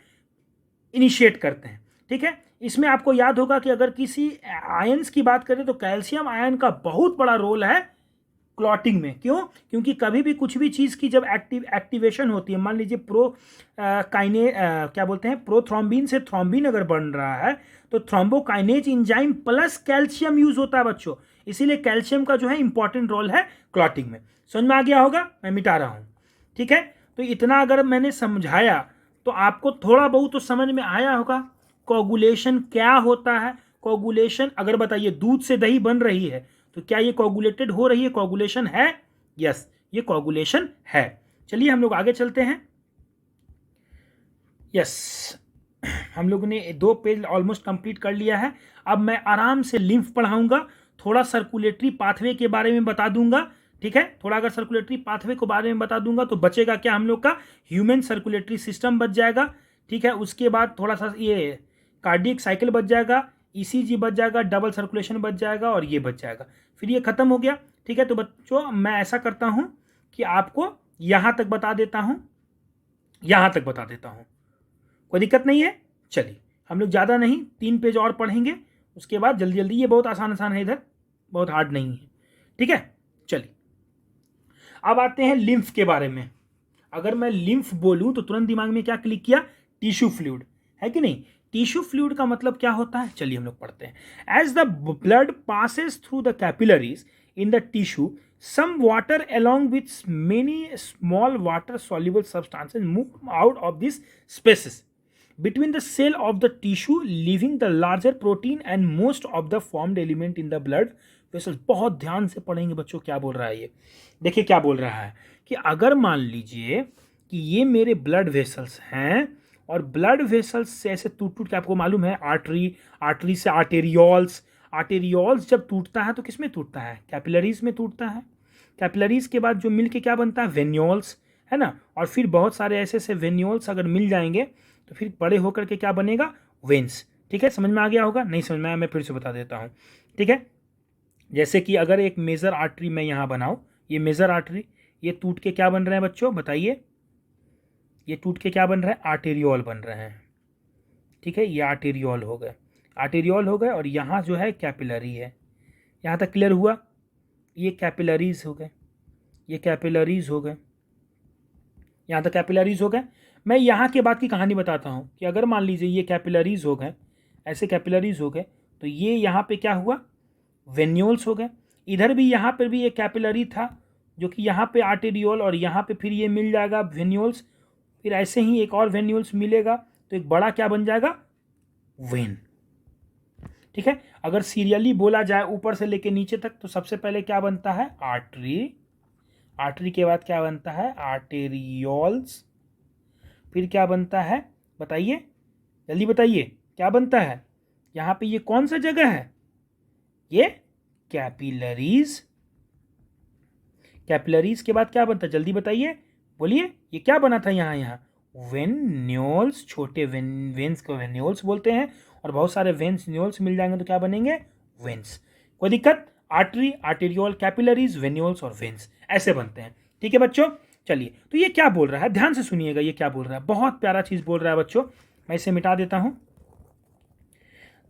इनिशिएट करते हैं। ठीक है, इसमें आपको याद होगा कि अगर किसी आयंस की बात करें तो कैल्शियम आयन का बहुत बड़ा रोल है क्लॉटिंग में। क्यों? क्योंकि कभी भी कुछ भी चीज़ की जब एक्टिवेशन होती है, मान लीजिए क्या बोलते हैं, प्रोथ्रोम्बिन से थ्रोम्बिन अगर बन रहा है तो thrombokinase enzyme plus calcium use होता है बच्चों। इसीलिए कैल्शियम का जो है इंपॉर्टेंट रोल है क्लॉटिंग में। समझ में आ गया होगा? मैं मिटा रहा हूं। ठीक है, तो इतना अगर मैंने समझाया तो आपको थोड़ा बहुत तो समझ में आया होगा कोगुलेशन क्या होता है। कोगुलेशन अगर बताइए दूध से दही बन रही है तो क्या ये कोगुलेटेड हो रही है? कोगुलेशन है? यस, ये कोगुलेशन है। चलिए हम लोग आगे चलते हैं। यस, हम लोग ने 2 पेज ऑलमोस्ट कंप्लीट कर लिया है। अब मैं आराम से लिम्फ पढ़ाऊंगा, थोड़ा सर्कुलेटरी पाथवे के बारे में बता दूंगा। ठीक है, थोड़ा अगर सर्कुलेटरी पाथवे के बारे में बता दूंगा तो बचेगा क्या हम लोग का? ह्यूमन सर्कुलेटरी सिस्टम बच जाएगा। ठीक है, उसके बाद थोड़ा सा ये कार्डियक साइकिल बच जाएगा, ईसीजी बच जाएगा, डबल सर्कुलेशन बच जाएगा और ये बच जाएगा, फिर ये खत्म हो गया। ठीक है, तो बच्चों मैं ऐसा करता हूं कि आपको यहां तक बता देता हूं, यहां तक बता देता हूं, कोई दिक्कत नहीं है। चलिए हम लोग ज़्यादा नहीं, 3 पेज और पढ़ेंगे, उसके बाद जल्दी जल्दी, ये बहुत आसान आसान है, इधर बहुत हार्ड नहीं है। ठीक है, चलिए अब आते हैं लिम्फ के बारे में। अगर मैं लिम्फ बोलूं तो तुरंत दिमाग में क्या क्लिक किया? टिश्यू फ्लूइड, है कि नहीं? टिश्यू फ्लूइड का मतलब क्या होता है, चलिए हम लोग पढ़ते हैं। As the blood passes through the capillaries in the tissue, some water along with many small water soluble substances move out of these spaces between the cell of the tissue, leaving the larger protein and most of the formed element in the blood vessels। बहुत ध्यान से पढ़ेंगे बच्चों, क्या बोल रहा है ये, देखिए क्या बोल रहा है कि अगर मान लीजिए कि ये मेरे ब्लड वेसल्स हैं और ब्लड वेसल्स से ऐसे टूट टूट के, आपको मालूम है आर्टरी, आर्टरी से आर्टेरियोल्स, आर्टेरियोल्स जब टूटता है तो किस में टूटता है, कैपिलरीज में टूटता है। कैपिलरीज के बाद जो मिल के क्या बनता है, वेन्यूल्स, है ना, और फिर बहुत सारे ऐसे ऐसे वेन्यूल्स अगर मिल जाएंगे तो फिर बड़े होकर के क्या बनेगा, वेन्स। ठीक है, समझ में आ गया होगा, नहीं समझ में आया मैं फिर से बता देता हूँ। ठीक है, जैसे कि अगर एक मेजर आर्टरी मैं यहाँ बनाऊँ, ये मेजर आर्टरी, ये टूट के क्या बन रहे हैं बच्चों बताइए, ये टूट के क्या बन रहा है, आर्टेरियोल बन रहे हैं। ठीक है, ये आर्टेरियोल हो गए, आर्टेरियोल हो गए, और यहाँ जो है कैपिलरी है। यहाँ तक क्लियर हुआ, ये कैपिलरीज हो गए, ये कैपिलरीज हो गए, यहाँ तक कैपिलरीज हो गए। मैं यहाँ के बाद की कहानी बताता हूँ कि अगर मान लीजिए ये कैपिलरीज हो गए, ऐसे कैपिलरीज हो गए, तो ये यहाँ पे क्या हुआ, वेन्यूल्स हो गए। इधर भी यहाँ पर भी एक कैपिलरी था जो कि यहाँ पे आर्टेरियोल, और यहाँ पे फिर ये मिल जाएगा वेन्यूल्स, फिर ऐसे ही एक और वेन्यूल्स मिलेगा, तो एक बड़ा क्या बन जाएगा, वेन। ठीक है, अगर सीरियली बोला जाए ऊपर से लेके नीचे तक, तो सबसे पहले क्या बनता है, आर्टरी, आर्टरी के बाद क्या बनता है, आर्टेरियोल्स, फिर क्या बनता है बताइए, जल्दी बताइए क्या बनता है, यहाँ पे ये कौन सा जगह है, ये कैपिलरीज। कैपिलरीज के बाद क्या बनता है, जल्दी बताइए, बोलिए, ये क्या बना था यहाँ, यहाँ वेन्यूल्स, छोटे वेन्स को वेन्यूल्स बोलते हैं, और बहुत सारे वेन्स मिल जाएंगे तो क्या बनेंगे, वेन्स। कोई दिक्कत, आर्टरी, आर्टेरियोल, कैपिलरीज, वेन्यूल्स और वेन्स ऐसे बनते हैं। ठीक है बच्चों, चलिए, तो ये क्या बोल रहा है, ध्यान से सुनिएगा, ये क्या बोल रहा है, बहुत प्यारा चीज बोल रहा है बच्चों। मैं इसे मिटा देता हूं,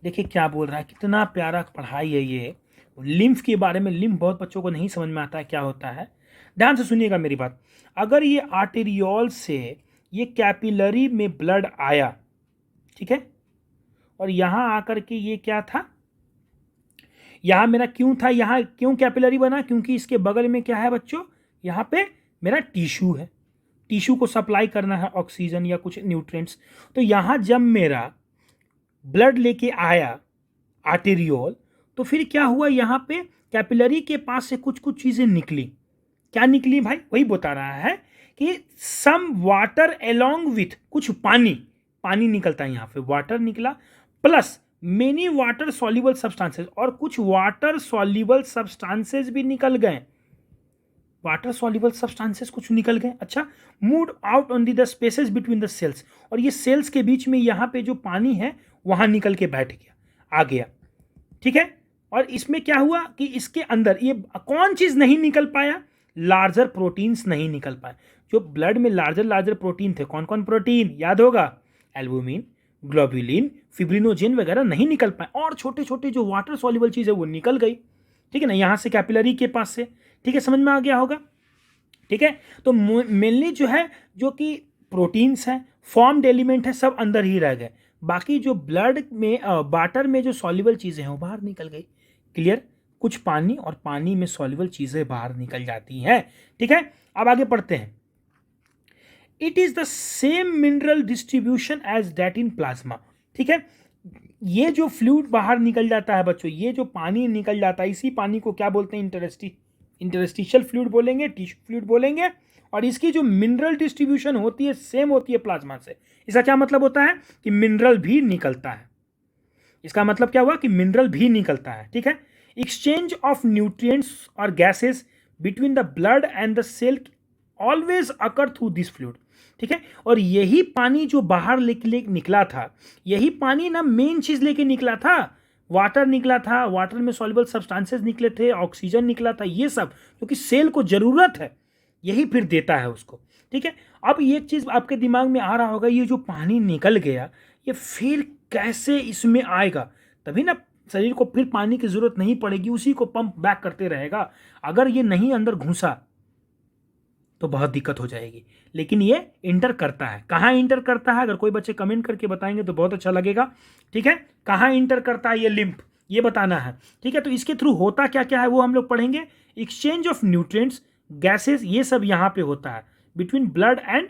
देखिए क्या बोल रहा है, कितना प्यारा पढ़ाई है ये लिम्फ के बारे में। लिम्फ बहुत बच्चों को नहीं समझ में आता है क्या होता है, ध्यान से सुनिएगा मेरी बात। अगर ये आर्टेरियोल से ये कैपिलरी में ब्लड आया, ठीक है, और यहां आकर के ये क्या था, यहां मेरा क्यों था, यहां क्यों कैपिलरी बना, क्योंकि इसके बगल में क्या है बच्चों, यहां पे मेरा टिश्यू है, टिश्यू को सप्लाई करना है ऑक्सीजन या कुछ न्यूट्रिएंट्स। तो यहां जब मेरा ब्लड लेके आया आर्टेरियोल, तो फिर क्या हुआ, यहां पे कैपिलरी के पास से कुछ कुछ चीजें निकली। क्या निकली भाई, वही बता रहा है कि सम वाटर अलोंग विथ, कुछ पानी, पानी निकलता है यहाँ पे, वाटर निकला, plus many water soluble substances, और कुछ वाटर सॉल्युबल सब्सटेंसेस भी निकल गए, वाटर सॉल्युबल सब्सटेंसेस कुछ निकल गए। अच्छा, move out on the spaces between the cells, और ये सेल्स के बीच में यहाँ पे जो पानी है वहां निकल के बैठ गया, आ गया। ठीक है, और इसमें क्या हुआ कि इसके अंदर ये कौन चीज नहीं निकल पाया, लार्जर प्रोटीन्स नहीं निकल पाए। जो ब्लड में लार्जर लार्जर प्रोटीन थे, कौन कौन प्रोटीन याद होगा, एल्बुमिन, ग्लोबुलिन, फिब्रिनोजेन वगैरह नहीं निकल पाए, और छोटे छोटे जो वाटर सॉल्युबल चीज है वो निकल गई। ठीक है ना, यहां से कैपिलरी के पास से। ठीक है, समझ में आ गया होगा। ठीक है, तो मेनली जो है, जो कि प्रोटीन्स हैं, फॉर्म्ड एलिमेंट है, सब अंदर ही रह गए, बाकी जो ब्लड में वाटर में जो सॉल्युबल चीजें हैं वो बाहर निकल गई। क्लियर, कुछ पानी और पानी में सॉल्युबल चीजें बाहर निकल जाती हैं। ठीक है, अब आगे पढ़ते हैं। It is the same mineral distribution as that in plasma. ठीक है, ये जो फ्लूइड बाहर निकल जाता है बच्चों, ये जो पानी निकल जाता है, इसी पानी को क्या बोलते हैं, इंटरस्टिशियल फ्लूइड बोलेंगे, टिश्यू फ्लूइड बोलेंगे, और इसकी जो मिनरल डिस्ट्रीब्यूशन होती है सेम होती है प्लाज्मा से। इसका क्या मतलब होता है कि मिनरल भी निकलता है, इसका मतलब क्या हुआ कि मिनरल भी निकलता है। ठीक है, एक्सचेंज ऑफ न्यूट्रिएंट्स और gases between the blood and the cell always occur through this fluid. ठीक है, और यही पानी जो बाहर लेके निकला था, यही पानी ना मेन चीज लेके निकला था, वाटर निकला था, वाटर में सॉल्युबल सब्सटेंसेस निकले थे, ऑक्सीजन निकला था, ये सब क्योंकि सेल को जरूरत है, यही फिर देता है उसको। ठीक है, अब ये चीज आपके दिमाग में आ रहा होगा, ये जो पानी निकल गया ये फिर कैसे इसमें आएगा, तभी ना शरीर को फिर पानी की जरूरत नहीं पड़ेगी, उसी को पंप बैक करते रहेगा। अगर ये नहीं अंदर घुसा तो बहुत दिक्कत हो जाएगी। लेकिन ये इंटर करता है। कहाँ इंटर करता है, अगर कोई बच्चे कमेंट करके बताएंगे तो बहुत अच्छा लगेगा। ठीक है, कहाँ इंटर करता है ये लिम्फ, ये बताना है। ठीक है, तो इसके थ्रू होता क्या क्या है वो हम लोग पढ़ेंगे। एक्सचेंज ऑफ न्यूट्रिएंट्स, गैसेस, ये सब यहाँ पे होता है बिटवीन ब्लड एंड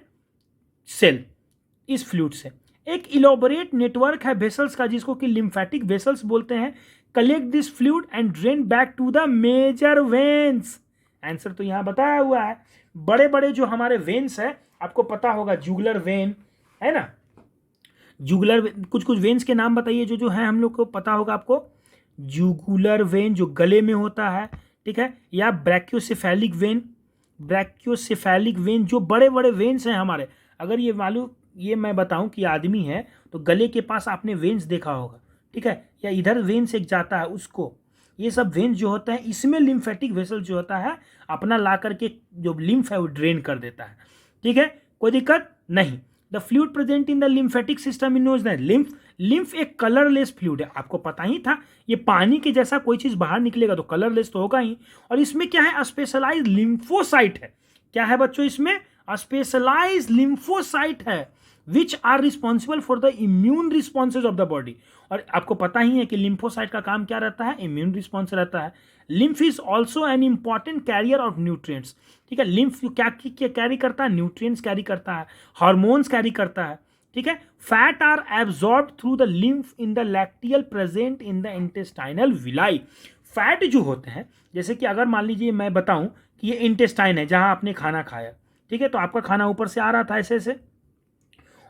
सेल इस फ्लूइड से। एक इलोबोरेट नेटवर्क है वेसल्स का जिसको कि लिम्फेटिक वेसल्स बोलते हैं। Collect this fluid and drain back to the major veins. Answer तो यहाँ बताया हुआ है। बड़े बड़े जो हमारे वेन्स है, आपको पता होगा जुगुलर वेन है ना, जुगुलर, कुछ कुछ वेन्स के नाम बताइए जो जो है हम लोग को पता होगा आपको। जुगुलर वेन जो गले में होता है, ठीक है, या ब्रैकियोसेफेलिक वेन, ब्रैकियोसेफेलिक वेन जो बड़े बड़े वेन्स हैं हमारे। अगर ये मालूम, ये मैं बताऊं कि आदमी है तो गले के पास आपने वेन्स देखा होगा, ठीक है, या इधर वेन्स एक जाता है उसको, ये सब वेन्स जो होता है इसमें लिम्फेटिक वेसल जो होता है अपना ला करके जो लिम्फ है वो ड्रेन कर देता है। ठीक है, कोई दिक्कत नहीं। The fluid present in the lymphatic system in knows that lymph, lymph एक कलरलेस फ्लूइड है, आपको पता ही था। ये पानी के जैसा कोई चीज बाहर निकलेगा तो कलरलेस तो होगा ही। और इसमें क्या है, स्पेशलाइज्ड लिम्फोसाइट है। क्या है बच्चों, इसमें स्पेशलाइज्ड लिम्फोसाइट है which are responsible for the immune responses of the body. और आपको पता ही है कि लिम्फोसाइट का काम क्या रहता है, इम्यून रिस्पॉन्स रहता है। Lymph is also an important carrier of nutrients. ठीक है, लिम्फ क्या कैरी करता है, न्यूट्रिएंट्स कैरी करता है, हार्मोन्स कैरी करता है। ठीक है, fat are absorb through the lymph in the lacteal present in the intestinal villi. Fat जो होते हैं, जैसे कि अगर मान लीजिए मैं बताऊं कि ये इंटेस्टाइन है जहां आपने खाना खाया, ठीक है, तो आपका खाना ऊपर से आ रहा था ऐसे ऐसे,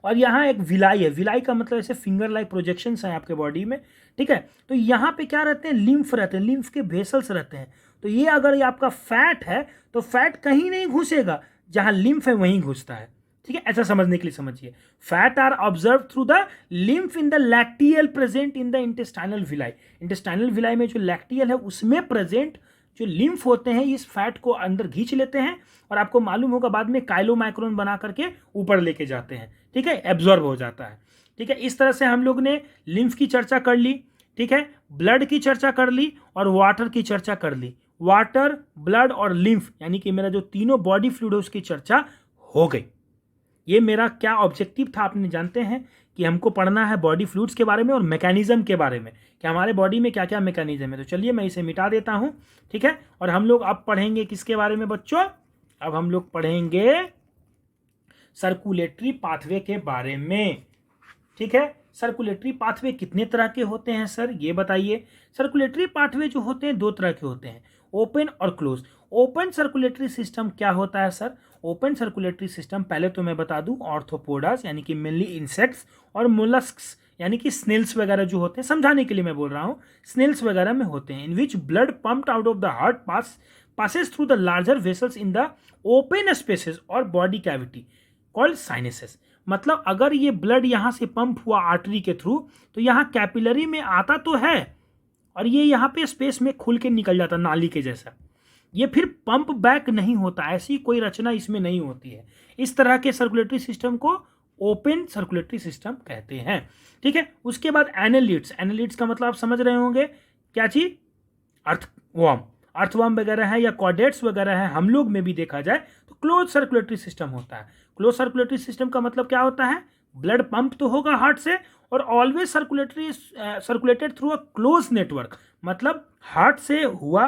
और यहाँ एक विलाई है। विलाई का मतलब ऐसे फिंगर लाइक प्रोजेक्शंस हैं आपके बॉडी में। ठीक है, तो यहाँ पे क्या रहते हैं, लिम्फ रहते हैं, लिम्फ के वेसल्स रहते हैं। तो ये अगर ये आपका फैट है तो फैट कहीं नहीं घुसेगा, जहां लिम्फ है वहीं घुसता है। ठीक है, ऐसा समझने के लिए समझिए। Fat are observe through the lymph in the lacteal present in the intestinal villi. Intestinal villi में जो लैक्टियल है उसमें प्रेजेंट जो लिम्फ होते हैं इस फैट को अंदर खींच लेते हैं, और आपको मालूम होगा बाद में काइलोमाइक्रोन बना करके ऊपर लेके जाते हैं। ठीक है, एब्जॉर्ब हो जाता है। ठीक है, इस तरह से हम लोग ने लिम्फ की चर्चा कर ली। ठीक है, ब्लड की चर्चा कर ली और वाटर की चर्चा कर ली। वाटर, ब्लड और लिम्फ यानी कि मेरा जो तीनों बॉडी फ्लूइड है उसकी चर्चा हो गई। ये मेरा क्या ऑब्जेक्टिव था आपने जानते हैं कि हमको पढ़ना है बॉडी फ्लूइड्स के बारे में और मैकेनिज्म के बारे में कि हमारे बॉडी में क्या क्या मैकेनिज्म है। तो चलिए मैं इसे मिटा देता हूं। ठीक है, और हम लोग अब पढ़ेंगे किसके बारे में बच्चों, अब हम लोग पढ़ेंगे सर्कुलेटरी पाथवे के बारे में। ठीक है, सर्कुलेटरी पाथवे कितने तरह के होते हैं सर, ये बताइए। सर्कुलेटरी पाथवे जो होते हैं दो तरह के होते हैं, ओपन और क्लोज। ओपन सर्कुलेटरी सिस्टम क्या होता है सर, ओपन सर्कुलेटरी सिस्टम पहले तो मैं बता दूं ऑर्थोपोडास यानी कि मेनली इंसेक्ट्स और मोलस्क्स यानी कि स्नेल्स वगैरह जो होते हैं, समझाने के लिए मैं बोल रहा हूं, स्नेल्स वगैरह में होते हैं। In which blood pumped out of the heart passes through the larger vessels in the open spaces और बॉडी कैविटी कॉल्ड साइनेसेस। मतलब अगर ये ब्लड यहां से पंप हुआ आर्टरी के थ्रू तो यहाँ कैपिलरी में आता तो है और ये यहाँ पे स्पेस में खुल के निकल जाता नाली के जैसा, ये फिर पंप बैक नहीं होता, ऐसी कोई रचना इसमें नहीं होती है। इस तरह के सर्कुलेटरी सिस्टम को ओपन सर्कुलेटरी सिस्टम कहते हैं। ठीक है, उसके बाद एनालिट्स। एनालिट्स का मतलब आप समझ रहे होंगे क्या चीज, अर्थवर्म वगैरह है या कॉडेट्स वगैरह है, हम लोग में भी देखा जाए तो क्लोज सर्कुलेटरी सिस्टम होता है। क्लोज सर्कुलेटरी सिस्टम का मतलब क्या होता है, ब्लड पंप तो होगा हार्ट से और always circulated through a close network. मतलब हार्ट से हुआ,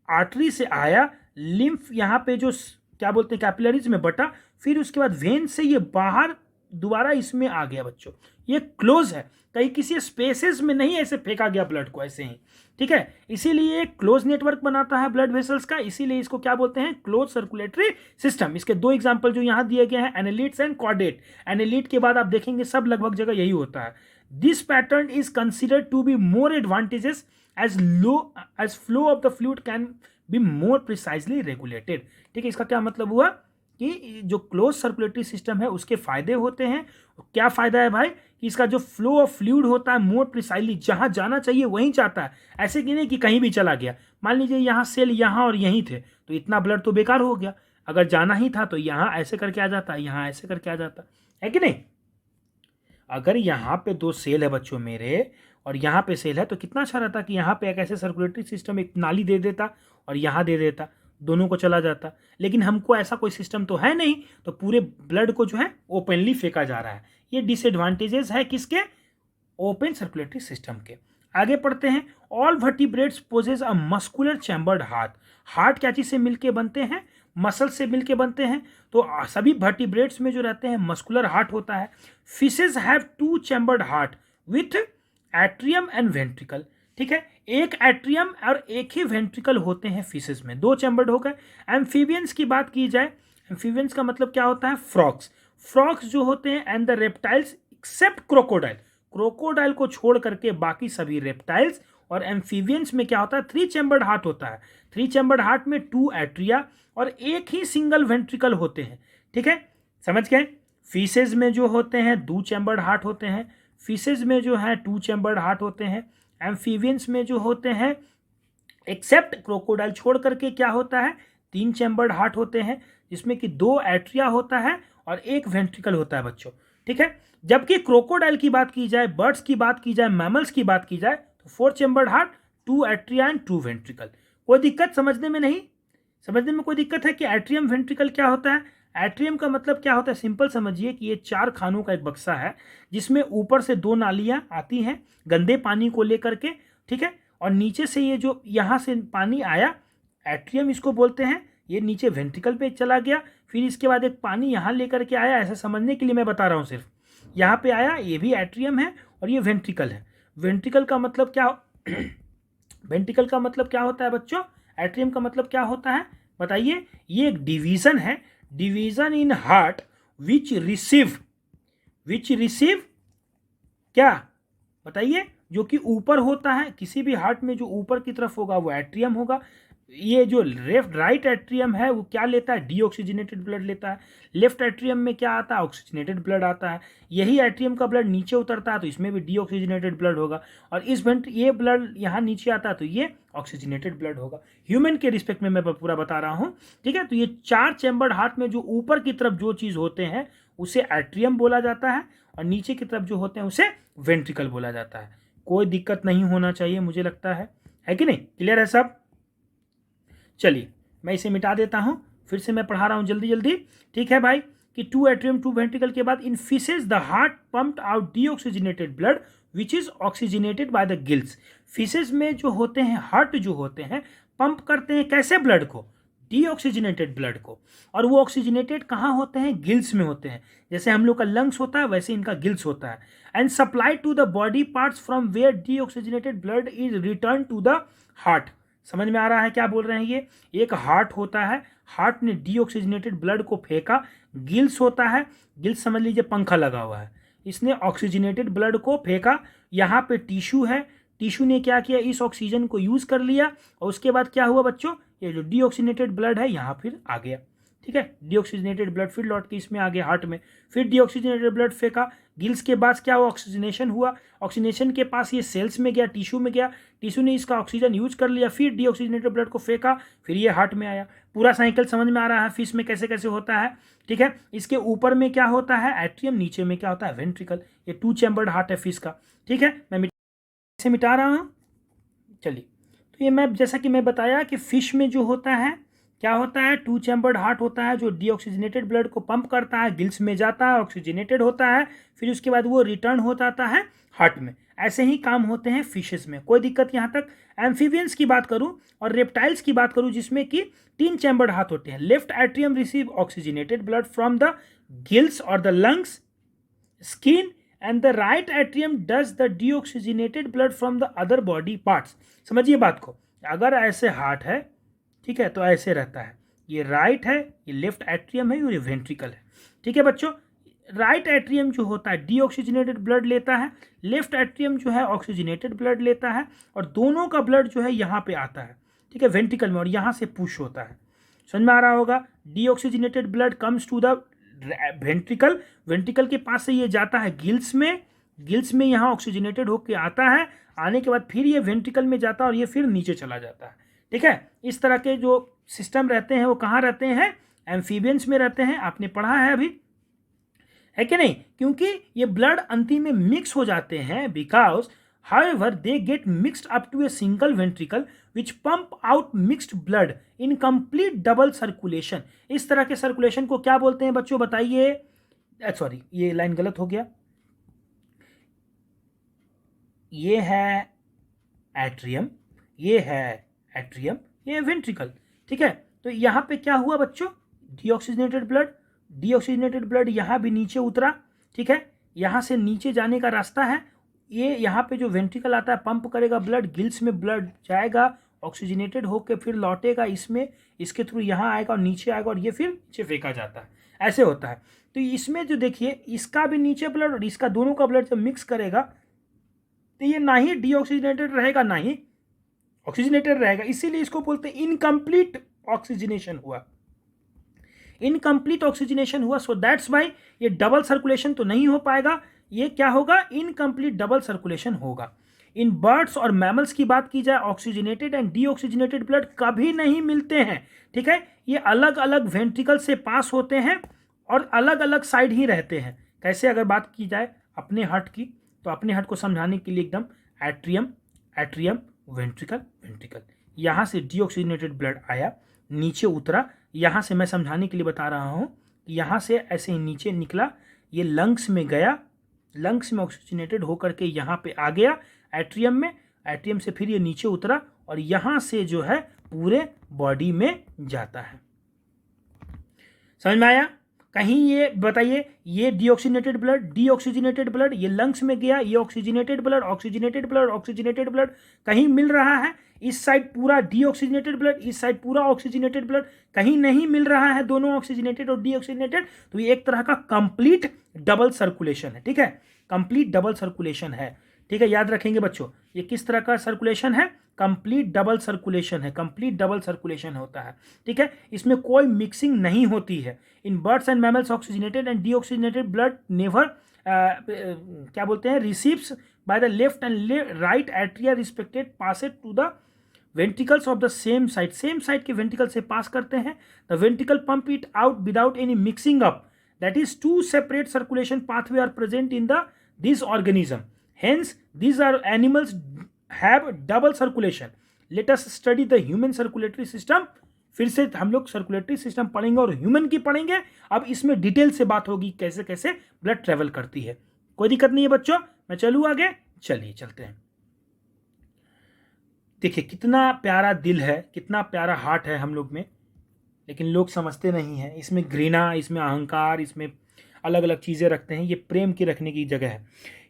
आर्टरी से आया, लिम्फ यहाँ पे जो क्या बोलते हैं कैपिलरीज में बटा, फिर उसके बाद वेन से ये बाहर दोबारा इसमें आ गया बच्चों, ये क्लोज है, कहीं किसी स्पेसेस में नहीं ऐसे फेंका गया ब्लड को ऐसे ही। ठीक है, इसीलिए क्लोज नेटवर्क बनाता है ब्लड वेसल्स का, इसीलिए इसको क्या बोलते हैं, क्लोज सर्कुलेटरी सिस्टम। इसके दो एग्जांपल जो यहाँ दिए गए हैं, एनालिट्स एंड कॉर्डेट। एनालिट के बाद आप देखेंगे सब लगभग जगह यही होता है। This pattern is considered to be more advantages as flow of the fluid can be more precisely regulated। ठीक है, इसका क्या मतलब हुआ कि जो क्लोज सर्कुलेटरी सिस्टम है उसके फायदे होते हैं। क्या फायदा है भाई कि इसका जो फ्लो ऑफ फ्लूइड होता है मोर प्रिसाइजली जहां जाना चाहिए वहीं जाता है, ऐसे कि नहीं कि कहीं भी चला गया। मान लीजिए यहाँ सेल यहाँ और यहीं थे तो इतना ब्लड तो बेकार हो गया, अगर जाना ही था तो यहाँ ऐसे करके आ जाता, यहाँ ऐसे करके आ जाता है कि नहीं। अगर यहाँ पे दो सेल है बच्चों मेरे और यहाँ पे सेल है तो कितना अच्छा रहता कि यहाँ पे एक ऐसे सर्कुलेटरी सिस्टम एक नाली दे देता और यहाँ दे देता, दोनों को चला जाता। लेकिन हमको ऐसा कोई सिस्टम तो है नहीं, तो पूरे ब्लड को जो है ओपनली फेंका जा रहा है। ये डिसएडवांटेजेस है किसके? ओपन सर्कुलेटरी सिस्टम के। आगे पढ़ते हैं। All vertebrates possess a muscular chambered heart. Heart क्या चीज से मिलके बनते हैं? मसल से मिलके बनते हैं। तो सभी वर्टिब्रेट्स में जो रहते हैं मस्कुलर हार्ट होता है। Fishes have 2 chambered heart with atrium and ventricle. ठीक है, एक एट्रियम और एक ही वेंट्रिकल होते हैं फिशेस में, 2 चैम्बर्ड हो गए। एम्फीबियंस की बात की जाए, एम्फीबियंस का मतलब क्या होता है? फ्रॉग्स। फ्रॉग्स जो होते हैं and the reptiles except crocodile, crocodile को छोड़ करके बाकी सभी रेप्टाइल्स और एम्फीबियंस में क्या होता है? 3 चैम्बर्ड हार्ट होता है। 3 चैम्बर्ड हार्ट में 2 एट्रिया और एक ही सिंगल वेंट्रिकल होते हैं। ठीक है, समझ गए? फिशेज में जो होते हैं 2 चैम्बर्ड हार्ट होते हैं। फिशेज में जो है 2 चैम्बर्ड हार्ट होते हैं। एम्फीबियंस में जो होते हैं एक्सेप्ट क्रोकोडाइल छोड़ करके क्या होता है? 3 चैम्बर्ड हार्ट होते हैं, जिसमें कि 2 एट्रिया होता है और एक वेंट्रिकल होता है बच्चों। ठीक है, जबकि क्रोकोडाइल की बात की जाए, बर्ड्स की बात की जाए, मैमल्स की बात की जाए तो 4 chambered heart, 2 atria and 2 ventricle. कोई दिक्कत समझने में नहीं? समझने में कोई दिक्कत है कि एट्रियम वेंट्रिकल क्या होता है? एट्रियम का मतलब क्या होता है? सिंपल समझिए कि ये 4 खानों का एक बक्सा है, जिसमें ऊपर से 2 नालियां आती हैं गंदे पानी को लेकर के। ठीक है, और नीचे से ये जो यहाँ से पानी आया, एट्रियम इसको बोलते हैं, ये नीचे वेंट्रिकल पे चला गया, फिर इसके बाद एक पानी यहाँ लेकर के आया। ऐसा समझने के लिए मैं बता रहा हूँ, सिर्फ यहाँ पे आया, ये भी एट्रियम है और ये वेंट्रिकल है। वेंट्रिकल का मतलब क्या वेंट्रिकल का मतलब क्या होता है बच्चों? एट्रियम का मतलब क्या होता है बताइए? ये एक डिवीजन है, division in heart which receive क्या बताइए? जो कि ऊपर होता है, किसी भी हार्ट में जो ऊपर की तरफ होगा वो एट्रियम होगा। ये जो राइट एट्रियम है वो क्या लेता है? डीऑक्सीजनेटेड ब्लड लेता है। लेफ्ट एट्रियम में क्या आता है? ऑक्सीजनेटेड ब्लड आता है। यही एट्रियम का ब्लड नीचे उतरता है तो इसमें भी डीऑक्सीजनेटेड ब्लड होगा, और ये ब्लड यहाँ नीचे आता है तो ये ऑक्सीजनेटेड ब्लड होगा। ह्यूमन के रिस्पेक्ट में मैं पूरा बता रहा हूँ। ठीक है, तो ये 4 चैम्बर्ड हार्ट में जो ऊपर की तरफ जो चीज़ होते हैं उसे एट्रियम बोला जाता है, और नीचे की तरफ जो होते हैं उसे वेंट्रिकल बोला जाता है। कोई दिक्कत नहीं होना चाहिए, मुझे लगता है कि नहीं? क्लियर है सब? चलिए मैं इसे मिटा देता हूं, फिर से मैं पढ़ा रहा हूं जल्दी जल्दी। ठीक है भाई, कि 2 एट्रियम 2 वेंट्रिकल के बाद in fishes the heart pumped out deoxygenated blood which is oxygenated by the gills. Fishes में जो होते हैं हार्ट जो होते हैं पंप करते हैं कैसे ब्लड को? डीऑक्सीजनेटेड ब्लड को। और वो ऑक्सीजनेटेड कहाँ होते हैं? गिल्स में होते हैं। जैसे हम लोग का लंग्स होता है वैसे इनका गिल्स होता है। And supply to the body parts from where deoxygenated blood is return to the heart. समझ में आ रहा है क्या बोल रहे हैं? ये एक हार्ट होता है, हार्ट ने डीऑक्सीजनेटेड ब्लड को फेंका। गिल्स होता है, गिल्स समझ लीजिए पंखा लगा हुआ है, इसने ऑक्सीजनेटेड ब्लड को फेंका। यहाँ पे टिश्यू है, टिश्यू ने क्या किया? इस ऑक्सीजन को यूज कर लिया, और उसके बाद क्या हुआ बच्चों? ये जो डीऑक्सीजनेटेड ब्लड है यहाँ फिर आ गया। ठीक है, डीऑक्सीजनेटेड ब्लड फिर लौट के इसमें आ गया हार्ट में, फिर डीऑक्सीजनेटेड ब्लड फेंका। गिल्स के बाद क्या हुआ? ऑक्सीजनेशन हुआ, ऑक्सीजनेशन के पास ये सेल्स में गया, टिश्यू में गया, टिश्यू ने इसका ऑक्सीजन यूज कर लिया, फिर डीऑक्सीजनेटेड ब्लड को फेंका, फिर ये हार्ट में आया। पूरा साइकिल समझ में आ रहा है फिश में कैसे कैसे होता है? ठीक है, इसके ऊपर में क्या होता है? एट्रियम, नीचे में क्या होता है? वेंट्रिकल। ये 2 चैम्बर्ड हार्ट है फिश का। ठीक है, मैं इसे मिटा रहा हूँ। चलिए, तो ये मैं जैसा कि मैं बताया कि फिश में जो होता है क्या होता है? 2 चैम्बर्ड हार्ट होता है जो डीऑक्सीजनेटेड ब्लड को पंप करता है, गिल्स में जाता है, ऑक्सीजनेटेड होता है, फिर उसके बाद वो रिटर्न हो जाता है हार्ट में। ऐसे ही काम होते हैं फिशेस में, कोई दिक्कत यहाँ तक? एम्फीबियंस की बात करूँ और रेप्टाइल्स की बात करूँ जिसमें कि 3 चैम्बर्ड हार्ट होते हैं। Left atrium receive oxygenated blood from the gills और the lungs, skin, and the right atrium does the deoxygenated blood from the other body parts. समझिए बात को, अगर ऐसे हार्ट है, ठीक है, तो ऐसे रहता है, ये राइट है, ये लेफ्ट एट्रियम है, और ये वेंट्रिकल है। ठीक है बच्चों, राइट एट्रियम जो होता है डीऑक्सीजनेटेड ब्लड लेता है, लेफ्ट एट्रियम जो है ऑक्सीजनेटेड ब्लड लेता है, और दोनों का ब्लड जो है यहाँ पे आता है, ठीक है, वेंट्रिकल में, और यहाँ से पुश होता है। समझ में आ रहा होगा? Deoxygenated blood comes to the ventricle, ventricle के पास से ये जाता है गिल्स में, गिल्स में यहाँ ऑक्सीजनेटेड होकर आता है, आने के बाद फिर ये वेंट्रिकल में जाता है और ये फिर नीचे चला जाता है। ठीक है, इस तरह के जो सिस्टम रहते हैं वो कहाँ रहते हैं? एम्फीबियंस में रहते हैं। आपने पढ़ा है अभी, है कि नहीं? क्योंकि ये ब्लड अंतिम में मिक्स हो जाते हैं, because However, they get mixed up to a single ventricle which pump out mixed blood in complete double circulation. इस तरह के सर्कुलेशन को क्या बोलते हैं बच्चों, बताइए? सॉरी, ये लाइन गलत हो गया। ये है एट्रियम, ये है एट्रियम, ये वेंट्रिकल, ठीक है। तो यहां पे क्या हुआ बच्चों, डीऑक्सीजनेटेड ब्लड, डीऑक्सीजनेटेड ब्लड यहां भी नीचे उतरा, ठीक है। यहां से नीचे जाने का रास्ता है, ये यहाँ पे जो वेंट्रिकल आता है पंप करेगा ब्लड, गिल्स में ब्लड जाएगा, ऑक्सीजनेटेड होकर फिर लौटेगा इसमें, इसके थ्रू यहाँ आएगा और नीचे आएगा और ये फिर नीचे फेंका जाता है, ऐसे होता है। तो इसमें जो देखिए, इसका भी नीचे ब्लड और इसका दोनों का ब्लड जब मिक्स करेगा तो ये ना ही डीऑक्सीजनेटेड रहेगा ना ही ऑक्सीजनेटेड रहेगा, इसीलिए इसको बोलते हैं इनकम्प्लीट ऑक्सीजनेशन हुआ, इनकम्प्लीट ऑक्सीजनेशन हुआ। सो दैट्स वाई ये डबल सर्कुलेशन तो नहीं हो पाएगा, ये क्या होगा, इनकम्प्लीट डबल सर्कुलेशन होगा। इन बर्ड्स और मैमल्स की बात की जाए, ऑक्सीजनेटेड एंड डीऑक्सीजनेटेड ब्लड कभी नहीं मिलते हैं, ठीक है। ये अलग अलग वेंट्रिकल से पास होते हैं और अलग अलग साइड ही रहते हैं। कैसे, अगर बात की जाए अपने हार्ट की, तो अपने हार्ट को समझाने के लिए एकदम एट्रियम, एट्रियम, वेंट्रिकल, वेंट्रिकल, यहाँ से डीऑक्सीजनेटेड ब्लड आया, नीचे उतरा, यहाँ से मैं समझाने के लिए बता रहा हूँ कि यहाँ से ऐसे ही नीचे निकला, ये लंग्स में गया, लंग्स में ऑक्सीजनेटेड होकर के यहाँ पे आ गया एट्रियम में, एट्रियम से फिर ये नीचे उतरा और यहाँ से जो है पूरे बॉडी में जाता है। समझ में आया? कहीं ये बताइए, ये डीऑक्सीजनेटेड ब्लड, डीऑक्सीजनेटेड ब्लड, ये लंग्स में गया, ये oxygenated blood, oxygenated blood, oxygenated blood, कहीं मिल रहा है? इस साइड पूरा डीऑक्सीजनेटेड ब्लड, इस साइड पूरा ऑक्सीजनेटेड ब्लड, कहीं नहीं मिल रहा है दोनों ऑक्सीजनेटेड और डीऑक्सीजनेटेड। तो ये एक तरह का कंप्लीट डबल सर्कुलेशन है, ठीक है, कंप्लीट डबल सर्कुलेशन है, ठीक है। याद रखेंगे बच्चों, ये किस तरह का सर्कुलेशन है, कंप्लीट डबल सर्कुलेशन है, कंप्लीट डबल सर्कुलेशन होता है, ठीक है। इसमें कोई मिक्सिंग नहीं होती है। In birds and mammals oxygenated and deoxygenated blood never क्या बोलते हैं, receives by the left and right atria respected pass it to the ventricles of the same side के वेंट्रिकल से पास करते हैं। The ventricle pump it out without any mixing up, that is two separate circulation pathway are present in the this organism, hence these are animals have double circulation. Let us study the human circulatory system. फिर से हम लोग circulatory system पढ़ेंगे और human की पढ़ेंगे। अब इसमें डिटेल से बात होगी कैसे कैसे ब्लड ट्रेवल करती है। कोई दिक्कत नहीं है बच्चों, मैं चलूँ आगे, चलिए चलते हैं। देखिए कितना प्यारा दिल है, कितना प्यारा हार्ट है हम लोग में, लेकिन लोग समझते नहीं हैं। इसमें घृणा, इसमें अहंकार, इसमें अलग अलग चीज़ें रखते हैं, ये प्रेम की रखने की जगह है।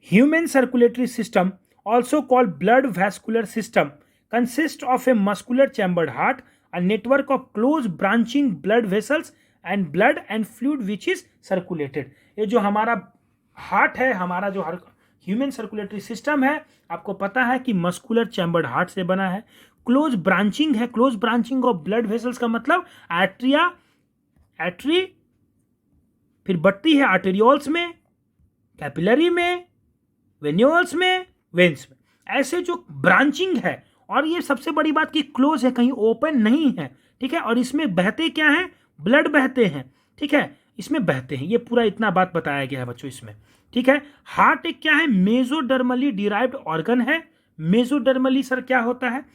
Human circulatory system also called blood vascular system consist of a muscular chambered heart, a network of close branching blood vessels and blood and fluid which is circulated. ये जो हमारा हार्ट है, हमारा जो ह्यूमन सर्कुलेटरी सिस्टम है, आपको पता है कि मस्कुलर चैम्बर्ड हार्ट से बना है, क्लोज ब्रांचिंग है, close branching of blood vessels का मतलब एट्रिया, एट्री, फिर बढ़ती है आर्टेरियोल्स में, कैपिलरी में, वेन्यूल्स में, वेन्स में, ऐसे जो ब्रांचिंग है। और ये सबसे बड़ी बात कि क्लोज है, कहीं ओपन नहीं है, ठीक है। और इसमें बहते क्या है, ब्लड बहते हैं, ठीक है, इसमें बहते हैं। ये पूरा इतना बात बताया गया है बच्चों इसमें, ठीक है। हार्ट एक क्या है, मेसोडर्मली डिराइव्ड ऑर्गन है। मेसोडर्मली सर क्या होता है,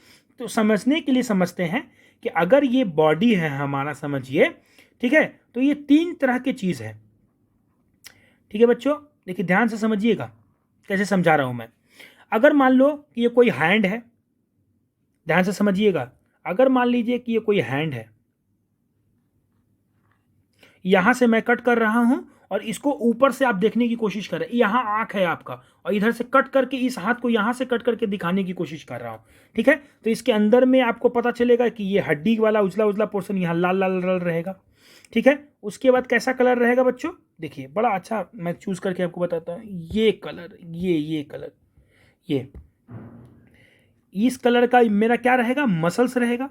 तो समझने के लिए समझते हैं कि अगर ये बॉडी है हमारा, समझिए, ठीक है, तो ये तीन तरह की चीज़ है, ठीक है बच्चों। देखिए ध्यान से समझिएगा कैसे समझा रहा हूं मैं। अगर मान लो कि ये कोई हैंड है, ध्यान से समझिएगा, अगर मान लीजिए कि ये कोई हैंड है, यहां से मैं कट कर रहा हूं और इसको ऊपर से आप देखने की कोशिश कर रहे हैं, यहां आंख है आपका, और इधर से कट करके इस हाथ को यहां से कट करके दिखाने की कोशिश कर रहा हूं, ठीक है। तो इसके अंदर में आपको पता चलेगा कि ये हड्डी वाला उजला उजला पोर्शन यहां लाल लाल लाल रहेगा, ठीक है। उसके बाद कैसा कलर रहेगा बच्चों, देखिए बड़ा अच्छा मैं चूज करके आपको बताता हूँ। ये कलर, ये कलर, ये इस कलर का मेरा क्या रहेगा, मसल्स रहेगा,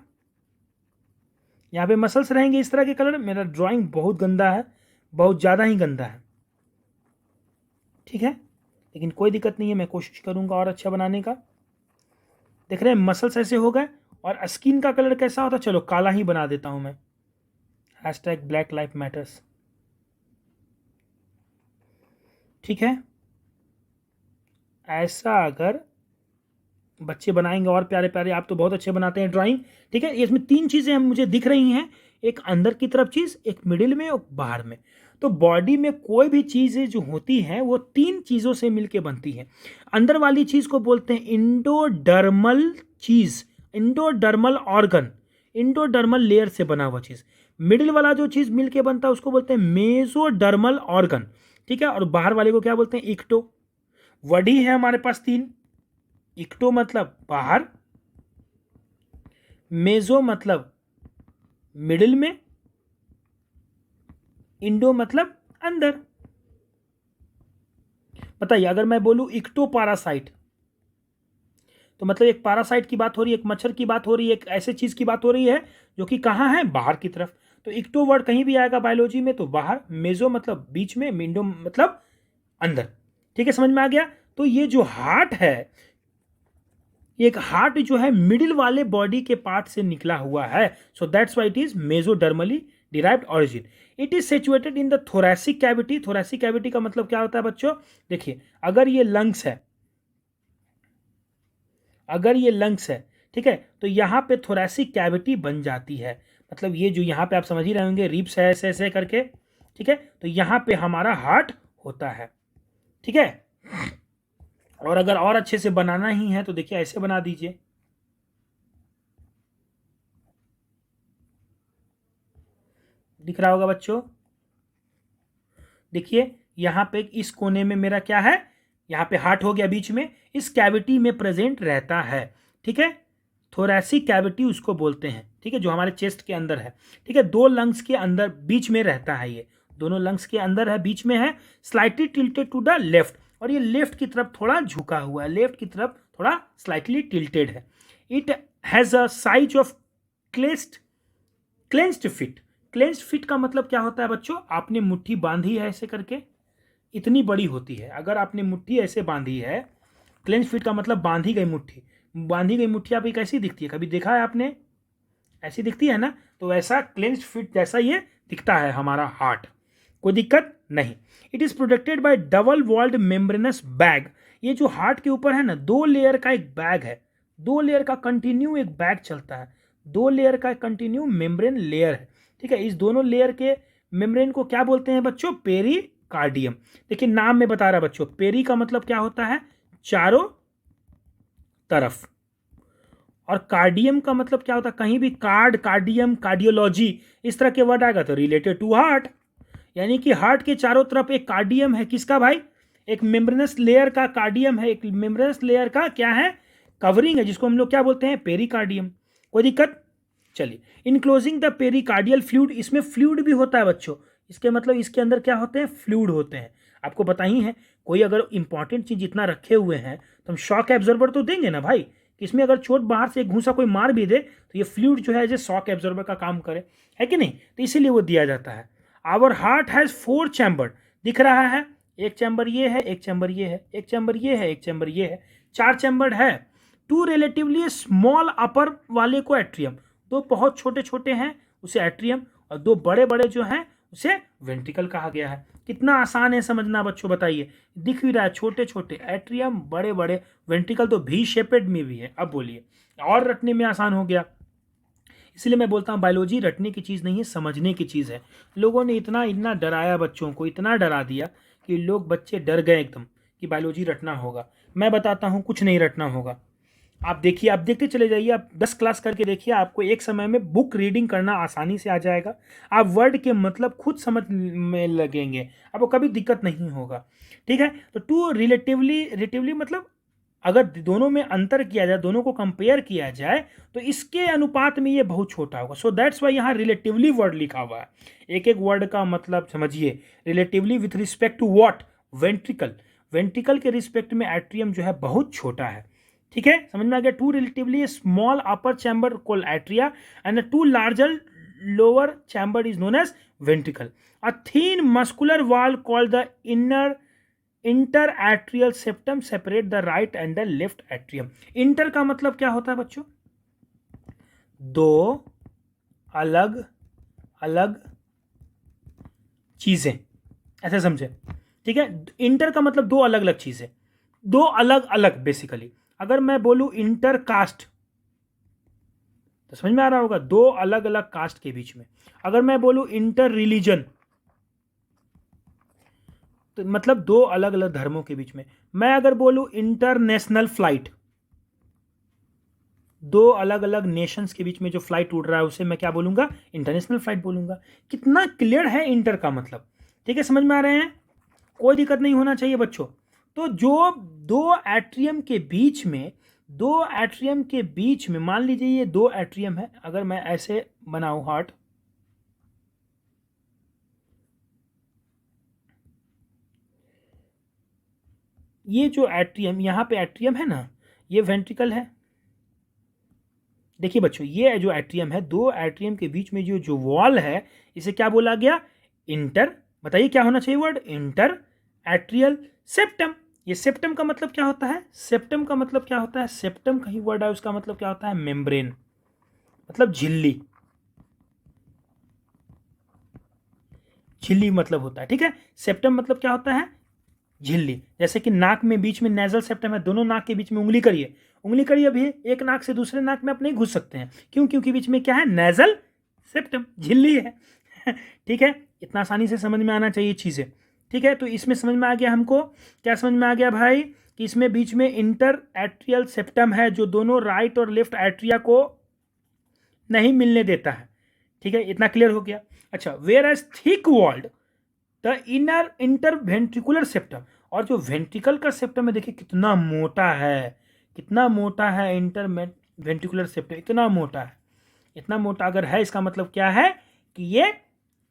यहाँ पे मसल्स रहेंगे इस तरह के कलर। मेरा ड्राइंग बहुत गंदा है, बहुत ज़्यादा ही गंदा है, ठीक है, लेकिन कोई दिक्कत नहीं है, मैं कोशिश करूँगा और अच्छा बनाने का। देख रहे हैं मसल्स ऐसे हो गए। और स्किन का कलर कैसा होता है, चलो काला ही बना देता हूँ मैं, #Black Lives Matters, ठीक है। ऐसा अगर बच्चे बनाएंगे और प्यारे प्यारे, आप तो बहुत अच्छे बनाते हैं ड्राइंग। ठीक है, इसमें 3 चीज़ें हम मुझे दिख रही हैं, एक अंदर की तरफ चीज़, एक मिडिल में और बाहर में। तो बॉडी में कोई भी चीज़ें जो होती हैं वो 3 चीज़ों से मिलके बनती हैं। अंदर वाली चीज़ को बोलते हैं इंडोडर्मल चीज़, इंडोडर्मल ऑर्गन, इंडोडर्मल लेयर से बना हुआ चीज़। मिडिल वाला जो चीज़ मिलके बनता है उसको बोलते हैं मेसोडर्मल ऑर्गन। ठीक है, और बाहर वाले को क्या बोलते हैं? इक्टो। वर्ड ही है हमारे पास 3। इक्टो मतलब बाहर, मेजो मतलब मिडिल में, इंडो मतलब अंदर। बताइए, अगर मैं बोलूं इक्टो पैरासाइट, तो मतलब एक पैरासाइट की बात हो रही है, एक मच्छर की बात हो रही है, एक ऐसे चीज की बात हो रही है जो कि कहाँ है? बाहर की तरफ। तो इक्टो वर्ड कहीं भी आएगा बायोलॉजी में तो बाहर, मेजो मतलब बीच में, इंडो मतलब अंदर। ठीक है, समझ में आ गया? तो ये जो हार्ट है, एक हार्ट जो है मिडिल वाले बॉडी के पार्ट से निकला हुआ है। So that's why it is मेसोडर्मली derived origin. It is situated in the thoracic cavity. Thoracic cavity का मतलब क्या होता है बच्चों? देखिए, अगर ये लंग्स है, अगर ये लंग्स है, ठीक है, तो यहाँ पे थोरैसिक कैविटी बन जाती है। मतलब ये जो यहाँ पे आप समझ ही रहे होंगे, रिब्स है ऐसे ऐसे करके। ठीक है, तो यहाँ पे हमारा हार्ट होता है। ठीक है, और अगर और अच्छे से बनाना ही है तो देखिए ऐसे बना दीजिए। दिख रहा होगा बच्चों? देखिए यहां पे इस कोने में मेरा क्या है? यहां पे हार्ट हो गया बीच में, इस कैविटी में प्रेजेंट रहता है। ठीक है, थोरैसिक कैविटी उसको बोलते हैं। ठीक है, जो हमारे चेस्ट के अंदर है। ठीक है, 2 लंग्स के अंदर बीच में रहता है, ये दोनों लंग्स के अंदर है, बीच में है, slightly tilted to the left. और ये लेफ्ट की तरफ थोड़ा झुका हुआ है, लेफ्ट की तरफ थोड़ा स्लाइटली टिल्टेड है। It has a size of clenched clenched fist. Clenched fist का मतलब क्या होता है बच्चों? आपने मुट्ठी बांधी है ऐसे करके, इतनी बड़ी होती है। अगर आपने मुट्ठी ऐसे बांधी है, क्लेंस्ड फिट का मतलब बांधी गई मुट्ठी। बांधी गई मुट्ठी आपकी कैसी दिखती है? कभी देखा है आपने? ऐसी दिखती है ना? तो वैसा क्लेंस्ड फिट जैसा ये दिखता है हमारा हार्ट। कोई दिक्कत नहीं। It is protected by double walled membranous bag. ये जो हार्ट के ऊपर है ना, 2 लेयर का एक बैग है, 2 लेयर का कंटिन्यू एक बैग चलता है, 2 लेयर का कंटिन्यू मेम्ब्रेन लेयर है। ठीक है, इस दोनों लेयर के मेम्ब्रेन को क्या बोलते हैं बच्चों? पेरिकार्डियम। देखिए नाम में बता रहा बच्चों, पेरी का मतलब क्या होता है? चारों तरफ। और कार्डियम का मतलब क्या होता है? कहीं भी कार्डियम, कार्डियोलॉजी इस तरह के वर्ड आएगा तो रिलेटेड टू हार्ट। यानी कि हार्ट के चारों तरफ एक कार्डियम है। किसका भाई? एक मेम्ब्रेनस लेयर का कार्डियम है, एक मेम्ब्रेनस लेयर का क्या है? कवरिंग है, जिसको हम लोग क्या बोलते हैं? पेरिकार्डियम। कोई दिक्कत? चलिए, इनक्लोजिंग द पेरिकार्डियल फ्लूइड। इसमें फ्लूइड भी होता है बच्चों। इसके मतलब इसके अंदर क्या होते हैं? फ्लूइड होते हैं। आपको पता ही है, कोई अगर इंपॉर्टेंट चीज इतना रखे हुए हैं तो हम शॉक एब्जॉर्बर तो देंगे ना भाई। इसमें अगर चोट बाहर से एक घूसा कोई मार भी दे तो ये फ्लूइड जो है एज ए शॉक एब्जॉर्बर का काम करे, है कि नहीं? तो इसीलिए वो दिया जाता है। Our heart has 4 chamber. दिख रहा है? एक चैम्बर ये है, एक चैम्बर ये है, एक चैम्बर ये है, एक चैम्बर ये है, 4 चैम्बर है। 2 रिलेटिवली स्मॉल अपर वाले को एट्रियम, 2 बहुत छोटे छोटे हैं उसे एट्रियम, और 2 बड़े बड़े जो हैं उसे वेंट्रिकल कहा गया है। कितना आसान है समझना बच्चों, बताइए। दिख भी रहा है, छोटे छोटे एट्रियम, बड़े बड़े वेंट्रिकल, तो भी शेपेड में भी है। अब बोलिए, और रटने में आसान हो गया। इसलिए मैं बोलता हूँ बायोलॉजी रटने की चीज़ नहीं है, समझने की चीज़ है। लोगों ने इतना इतना डराया बच्चों को, इतना डरा दिया कि लोग, बच्चे डर गए एकदम कि बायोलॉजी रटना होगा। मैं बताता हूँ कुछ नहीं रटना होगा। आप देखिए, आप देखते चले जाइए, आप 10 क्लास करके देखिए, आपको एक समय में बुक रीडिंग करना आसानी से आ जाएगा। आप वर्ड के मतलब खुद समझ में लगेंगे, आपको कभी दिक्कत नहीं होगा। ठीक है, तो 2 रिलेटिवली मतलब अगर दोनों में अंतर किया जाए, दोनों को कंपेयर किया जाए तो इसके अनुपात में ये बहुत छोटा होगा। सो दैट्स वाई यहाँ रिलेटिवली वर्ड लिखा हुआ है। एक एक वर्ड का मतलब समझिए। Relatively with respect to what? Ventricle. Ventricle के रिस्पेक्ट में एट्रियम जो है बहुत छोटा है। ठीक है, समझ में आ गया? 2 relatively small upper chamber called atria and 2 larger lower chamber is known as ventricle. A thin muscular wall called the inner inter atrial septum separate the right and the left atrium. Inter का मतलब क्या होता है बच्चों? 2 अलग अलग चीजें, ऐसे समझे? ठीक है, इंटर का मतलब 2 अलग अलग चीजें, 2 अलग अलग बेसिकली। अगर मैं बोलूं इंटर कास्ट, तो समझ में आ रहा होगा, दो अलग अलग कास्ट के बीच में। अगर मैं बोलूं इंटर रिलीजन, तो मतलब दो अलग अलग धर्मों के बीच में। मैं अगर बोलूं इंटरनेशनल फ्लाइट, दो अलग अलग नेशंस के बीच में जो फ्लाइट उड़ रहा है उसे मैं क्या बोलूंगा, इंटरनेशनल फ्लाइट बोलूंगा। कितना क्लियर है इंटर का मतलब, ठीक है, समझ में आ रहे हैं, कोई दिक्कत नहीं होना चाहिए बच्चों। तो जो दो एट्रियम के बीच में, दो एट्रियम के बीच में, मान लीजिए ये दो एट्रियम है, अगर मैं ऐसे बनाऊं हार्ट, ये जो एट्रियम, यहां पे एट्रियम है ना, ये वेंट्रिकल है। देखिए बच्चों, ये जो एट्रियम है, दो एट्रियम के बीच में जो जो वॉल है, इसे क्या बोला गया, इंटर, बताइए क्या होना चाहिए वर्ड, इंटर एट्रियल सेप्टम। ये सेप्टम का मतलब क्या होता है, सेप्टम का मतलब क्या होता है, सेप्टम का ही वर्ड है, उसका मतलब क्या होता है, मेम्ब्रेन, मतलब झिल्ली, झिल्ली मतलब होता है, ठीक है। सेप्टम मतलब क्या होता है, झिल्ली। जैसे कि नाक में बीच में नेजल सेप्टम है, दोनों नाक के बीच में उंगली करिए, उंगली करिए भी, एक नाक से दूसरे नाक में आप नहीं घुस सकते हैं, क्यों, क्योंकि बीच में क्या है, नेजल सेप्टम, झिल्ली है। ठीक है, इतना आसानी से समझ में आना चाहिए चीज़ें, ठीक है। तो इसमें समझ में आ गया हमको, क्या समझ में आ गया भाई, कि इसमें बीच में इंटर एट्रियल सेप्टम है जो दोनों राइट और लेफ्ट एट्रिया को नहीं मिलने देता है, ठीक है, इतना क्लियर हो गया। अच्छा, whereas thick walled the inner inter ventricular septum, और जो वेंट्रिकल का सेप्टम है, देखिए कितना मोटा है, कितना मोटा है इंटर वेंट्रिकुलर सेप्टम, इतना मोटा है, इतना मोटा अगर है, इसका मतलब क्या है कि ये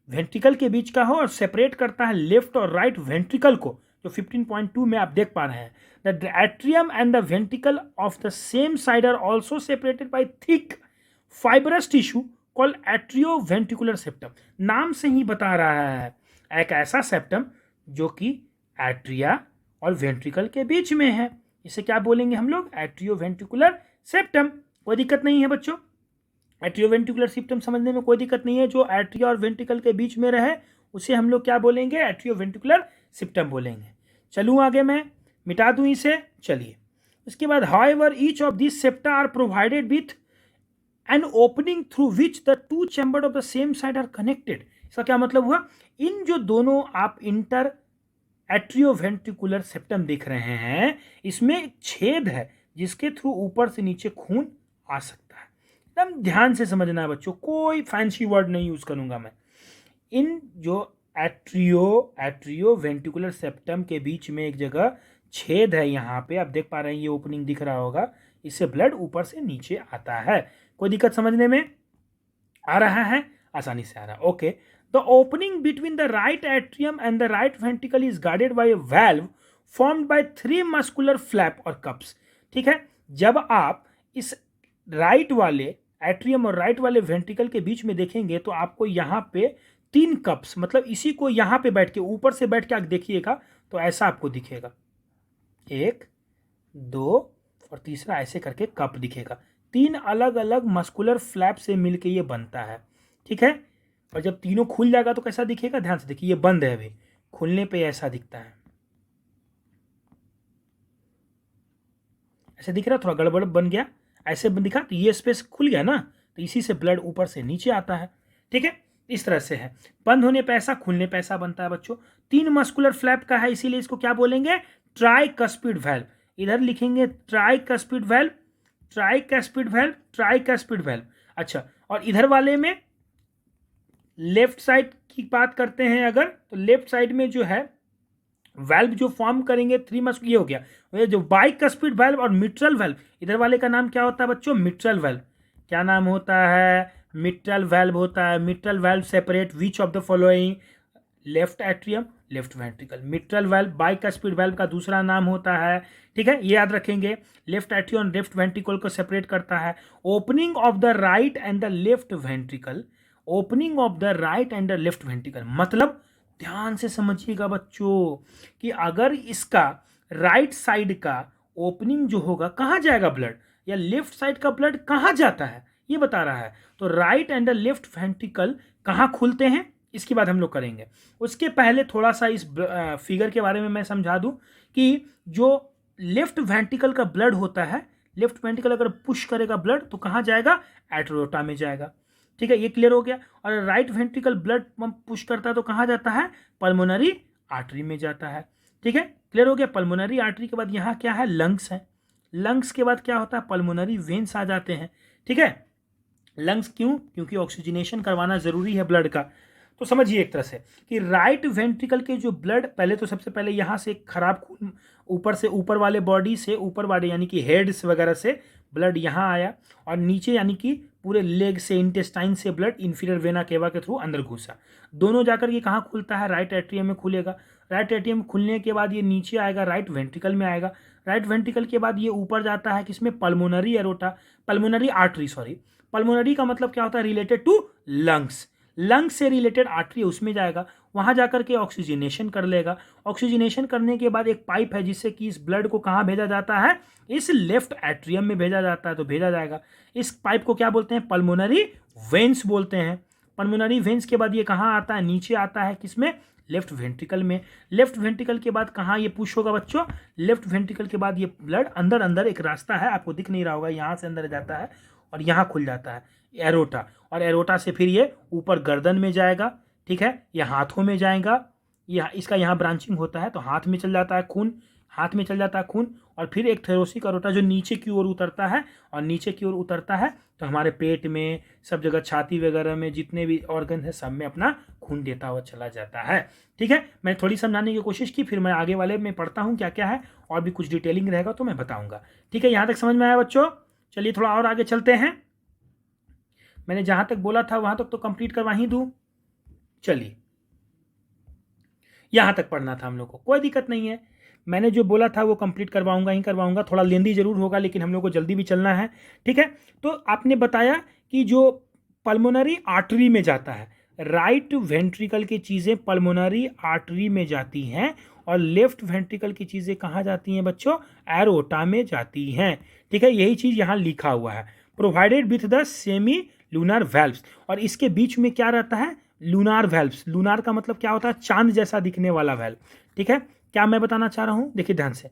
वेंट्रिकल के बीच का हो और सेपरेट करता है लेफ्ट और राइट वेंट्रिकल को, जो 15.2 में आप देख पा रहे हैं। The atrium and the ventricle of the same side are also separated by thick fibrous tissue called atrioventricular septum. नाम से ही बता रहा है, एक ऐसा सेप्टम जो कि एट्रिया और वेंट्रिकल के बीच में है, इसे क्या बोलेंगे हम लोग, एट्रियोवेंट्रिकुलर सेप्टम। कोई दिक्कत नहीं है बच्चों, एट्रियोवेंट्रिकुलर सेप्टम समझने में कोई दिक्कत नहीं है, जो एट्रिया और वेंट्रिकल के बीच में रहे उसे हम लोग क्या बोलेंगे, एट्रियोवेंट्रिकुलर सेप्टम बोलेंगे। चलूँ आगे, मैं मिटा दूँ इसे, चलिए। उसके बाद however each of this septa are provided with an opening through which the two chamber of the same side are connected. इसका क्या मतलब हुआ, इन जो दोनों आप इंटर एट्रियोवेंट्रिकुलर सेप्टम देख रहे हैं, इसमें एक छेद है जिसके थ्रू ऊपर से नीचे खून आ सकता है। एकदम ध्यान से समझना है बच्चों, कोई फैंसी वर्ड नहीं यूज करूंगा मैं। इन जो एट्रियोवेंट्रिकुलर सेप्टम के बीच में एक जगह छेद है, यहाँ पे आप देख पा रहे हैं, ये ओपनिंग दिख रहा होगा, इससे ब्लड ऊपर से नीचे आता है। कोई दिक्कत समझने में आ रहा है, आसानी से आ रहा है, okay. The opening between the right atrium and the right ventricle is guarded by a valve formed by 3 muscular flap और कप्स, ठीक है। जब आप इस राइट वाले एट्रियम और राइट वाले वेंट्रिकल के बीच में देखेंगे तो आपको यहाँ पे 3 कप्स, मतलब इसी को यहाँ पे बैठ के, ऊपर से बैठ के आप देखिएगा तो ऐसा आपको दिखेगा, 1 2 और तीसरा ऐसे करके कप दिखेगा। 3 अलग अलग मस्कुलर फ्लैप से मिलके ये बनता है, ठीक है। और जब तीनों खुल जाएगा तो कैसा दिखेगा, ध्यान से देखिए, ये बंद है अभी, खुलने पे ऐसा दिखता है, ऐसे दिख रहा, थोड़ा गड़बड़ बन गया, ऐसे दिखा तो ये स्पेस खुल गया ना, तो इसी से ब्लड ऊपर से नीचे आता है, ठीक है, इस तरह से है। बंद होने पे ऐसा, खुलने पे ऐसा बनता है बच्चों। 3 मस्कुलर फ्लैप का है, इसीलिए इसको क्या बोलेंगे, ट्राइकस्पिड वाल्व। इधर लिखेंगे tricuspid valve, tricuspid valve, tricuspid valve. अच्छा, और इधर वाले में लेफ्ट साइड की बात करते हैं अगर, तो लेफ्ट साइड में जो है वाल्व जो फॉर्म करेंगे 3 मस्क, ये हो गया, ये जो बाइकस्पिड वाल्व और मिट्रल वाल्व, इधर वाले का नाम क्या होता है बच्चों, मिट्रल वाल्व। क्या नाम होता है, मिट्रल वाल्व होता है। Mitral valve separate which of the following, left atrium, left ventricle. Mitral valve bicuspid valve का दूसरा नाम होता है, ठीक है, ये याद रखेंगे। लेफ्ट एट्रियम लेफ्ट वेंट्रिकल को सेपरेट करता है। Opening of the right and the left ventricle, opening of the right and the left ventricle, मतलब ध्यान से समझिएगा बच्चों कि अगर इसका राइट साइड का ओपनिंग जो होगा, कहाँ जाएगा ब्लड, या लेफ्ट साइड का ब्लड कहाँ जाता है, ये बता रहा है। तो राइट एंड लेफ्ट वेंट्रिकल कहाँ खुलते हैं, इसकी बात हम लोग करेंगे। उसके पहले थोड़ा सा इस फिगर के बारे में मैं समझा दूं कि जो लेफ्ट वेंट्रिकल का ब्लड होता है, लेफ्ट वेंट्रिकल अगर पुश करेगा ब्लड तो कहाँ जाएगा, एरोटा में जाएगा। ठीक है, ये क्लियर हो गया। और right ventricle blood pump push करता है तो कहाँ जाता है, पल्मोनरी आर्टरी में जाता है। ठीक है, क्लियर हो गया। पल्मोनरी आर्टरी के बाद यहाँ क्या है, लंग्स है। लंग्स के बाद क्या होता है, पल्मोनरी वेन्स आ जाते हैं। ठीक है, लंग्स क्यों, क्योंकि ऑक्सीजनेशन करवाना जरूरी है ब्लड का। तो समझिए एक तरह से कि राइट वेंट्रिकल के जो ब्लड, पहले तो सबसे पहले यहाँ से खराब खून ऊपर से, ऊपर वाले बॉडी से, ऊपर वाले यानी कि हेड्स वगैरह से ब्लड यहाँ आया, और नीचे यानी कि पूरे लेग से, इंटेस्टाइन से ब्लड इंफीरियर वेना केवा के थ्रू अंदर घुसा। दोनों जाकर ये कहाँ खुलता है, राइट एट्रियम में खुलेगा। राइट एट्रियम खुलने के बाद ये नीचे आएगा, राइट वेंट्रिकल में आएगा। राइट वेंट्रिकल के बाद ये ऊपर जाता है किसमें, pulmonary aorta, pulmonary artery, sorry pulmonary का मतलब क्या होता है, रिलेटेड टू लंग्स। लंग्स से रिलेटेड आर्टरी उसमें जाएगा, वहां जाकर के ऑक्सीजनेशन कर लेगा। ऑक्सीजनेशन करने के बाद एक पाइप है जिससे कि इस ब्लड को कहाँ भेजा जाता है, इस लेफ्ट एट्रियम में भेजा जाता है, तो भेजा जाएगा। इस पाइप को क्या बोलते हैं, पल्मोनरी वेन्स बोलते हैं। पल्मोनरी वेन्स के बाद ये कहाँ आता है, नीचे आता है किसमें, लेफ्ट वेंट्रिकल में। लेफ्ट वेंट्रिकल के बाद कहाँ ये पुश होगा बच्चों, लेफ्ट वेंट्रिकल के बाद ये ब्लड अंदर अंदर एक रास्ता है, आपको दिख नहीं रहा होगा, यहाँ से अंदर जाता है और यहाँ खुल जाता है एरोटा, और एरोटा से फिर ये ऊपर गर्दन में जाएगा। ठीक है, ये हाथों में जाएगा, यह इसका यहाँ ब्रांचिंग होता है तो हाथ में चल जाता है खून, हाथ में चल जाता है खून, और फिर एक थेरोसिक एरोटा जो नीचे की ओर उतरता है, और नीचे की ओर उतरता है तो हमारे पेट में सब जगह, छाती वगैरह में जितने भी ऑर्गन है सब में अपना खून देता हुआ चला जाता है। ठीक है, मैं थोड़ी समझाने की कोशिश की, फिर मैं आगे वाले में पढ़ता हूँ क्या क्या है, और भी कुछ डिटेलिंग रहेगा तो मैं बताऊँगा। ठीक है, यहाँ तक समझ में आया बच्चों? चलिए थोड़ा और आगे चलते हैं। मैंने जहां तक बोला था वहां तक तो कंप्लीट करवा ही दूं। चलिए, यहां तक पढ़ना था हम लोग को, कोई दिक्कत नहीं है, मैंने जो बोला था वो कंप्लीट करवाऊंगा ही करवाऊंगा। थोड़ा लेंदी जरूर होगा लेकिन हम लोग को जल्दी भी चलना है। ठीक है, तो आपने बताया कि जो पल्मोनरी आर्टरी में जाता है, राइट वेंट्रिकल की चीजें पल्मोनरी आर्टरी में जाती हैं, और लेफ्ट वेंट्रिकल की चीजें कहाँ जाती हैं बच्चों, एरोटा में जाती हैं। ठीक है, यही चीज यहाँ लिखा हुआ है, provided with the semi lunar valves, और इसके बीच में क्या रहता है, लूनार वेल्व्स। लूनार का मतलब क्या होता है, चांद जैसा दिखने वाला वेल्व। ठीक है, क्या मैं बताना चाह रहा हूं, देखिए ध्यान से,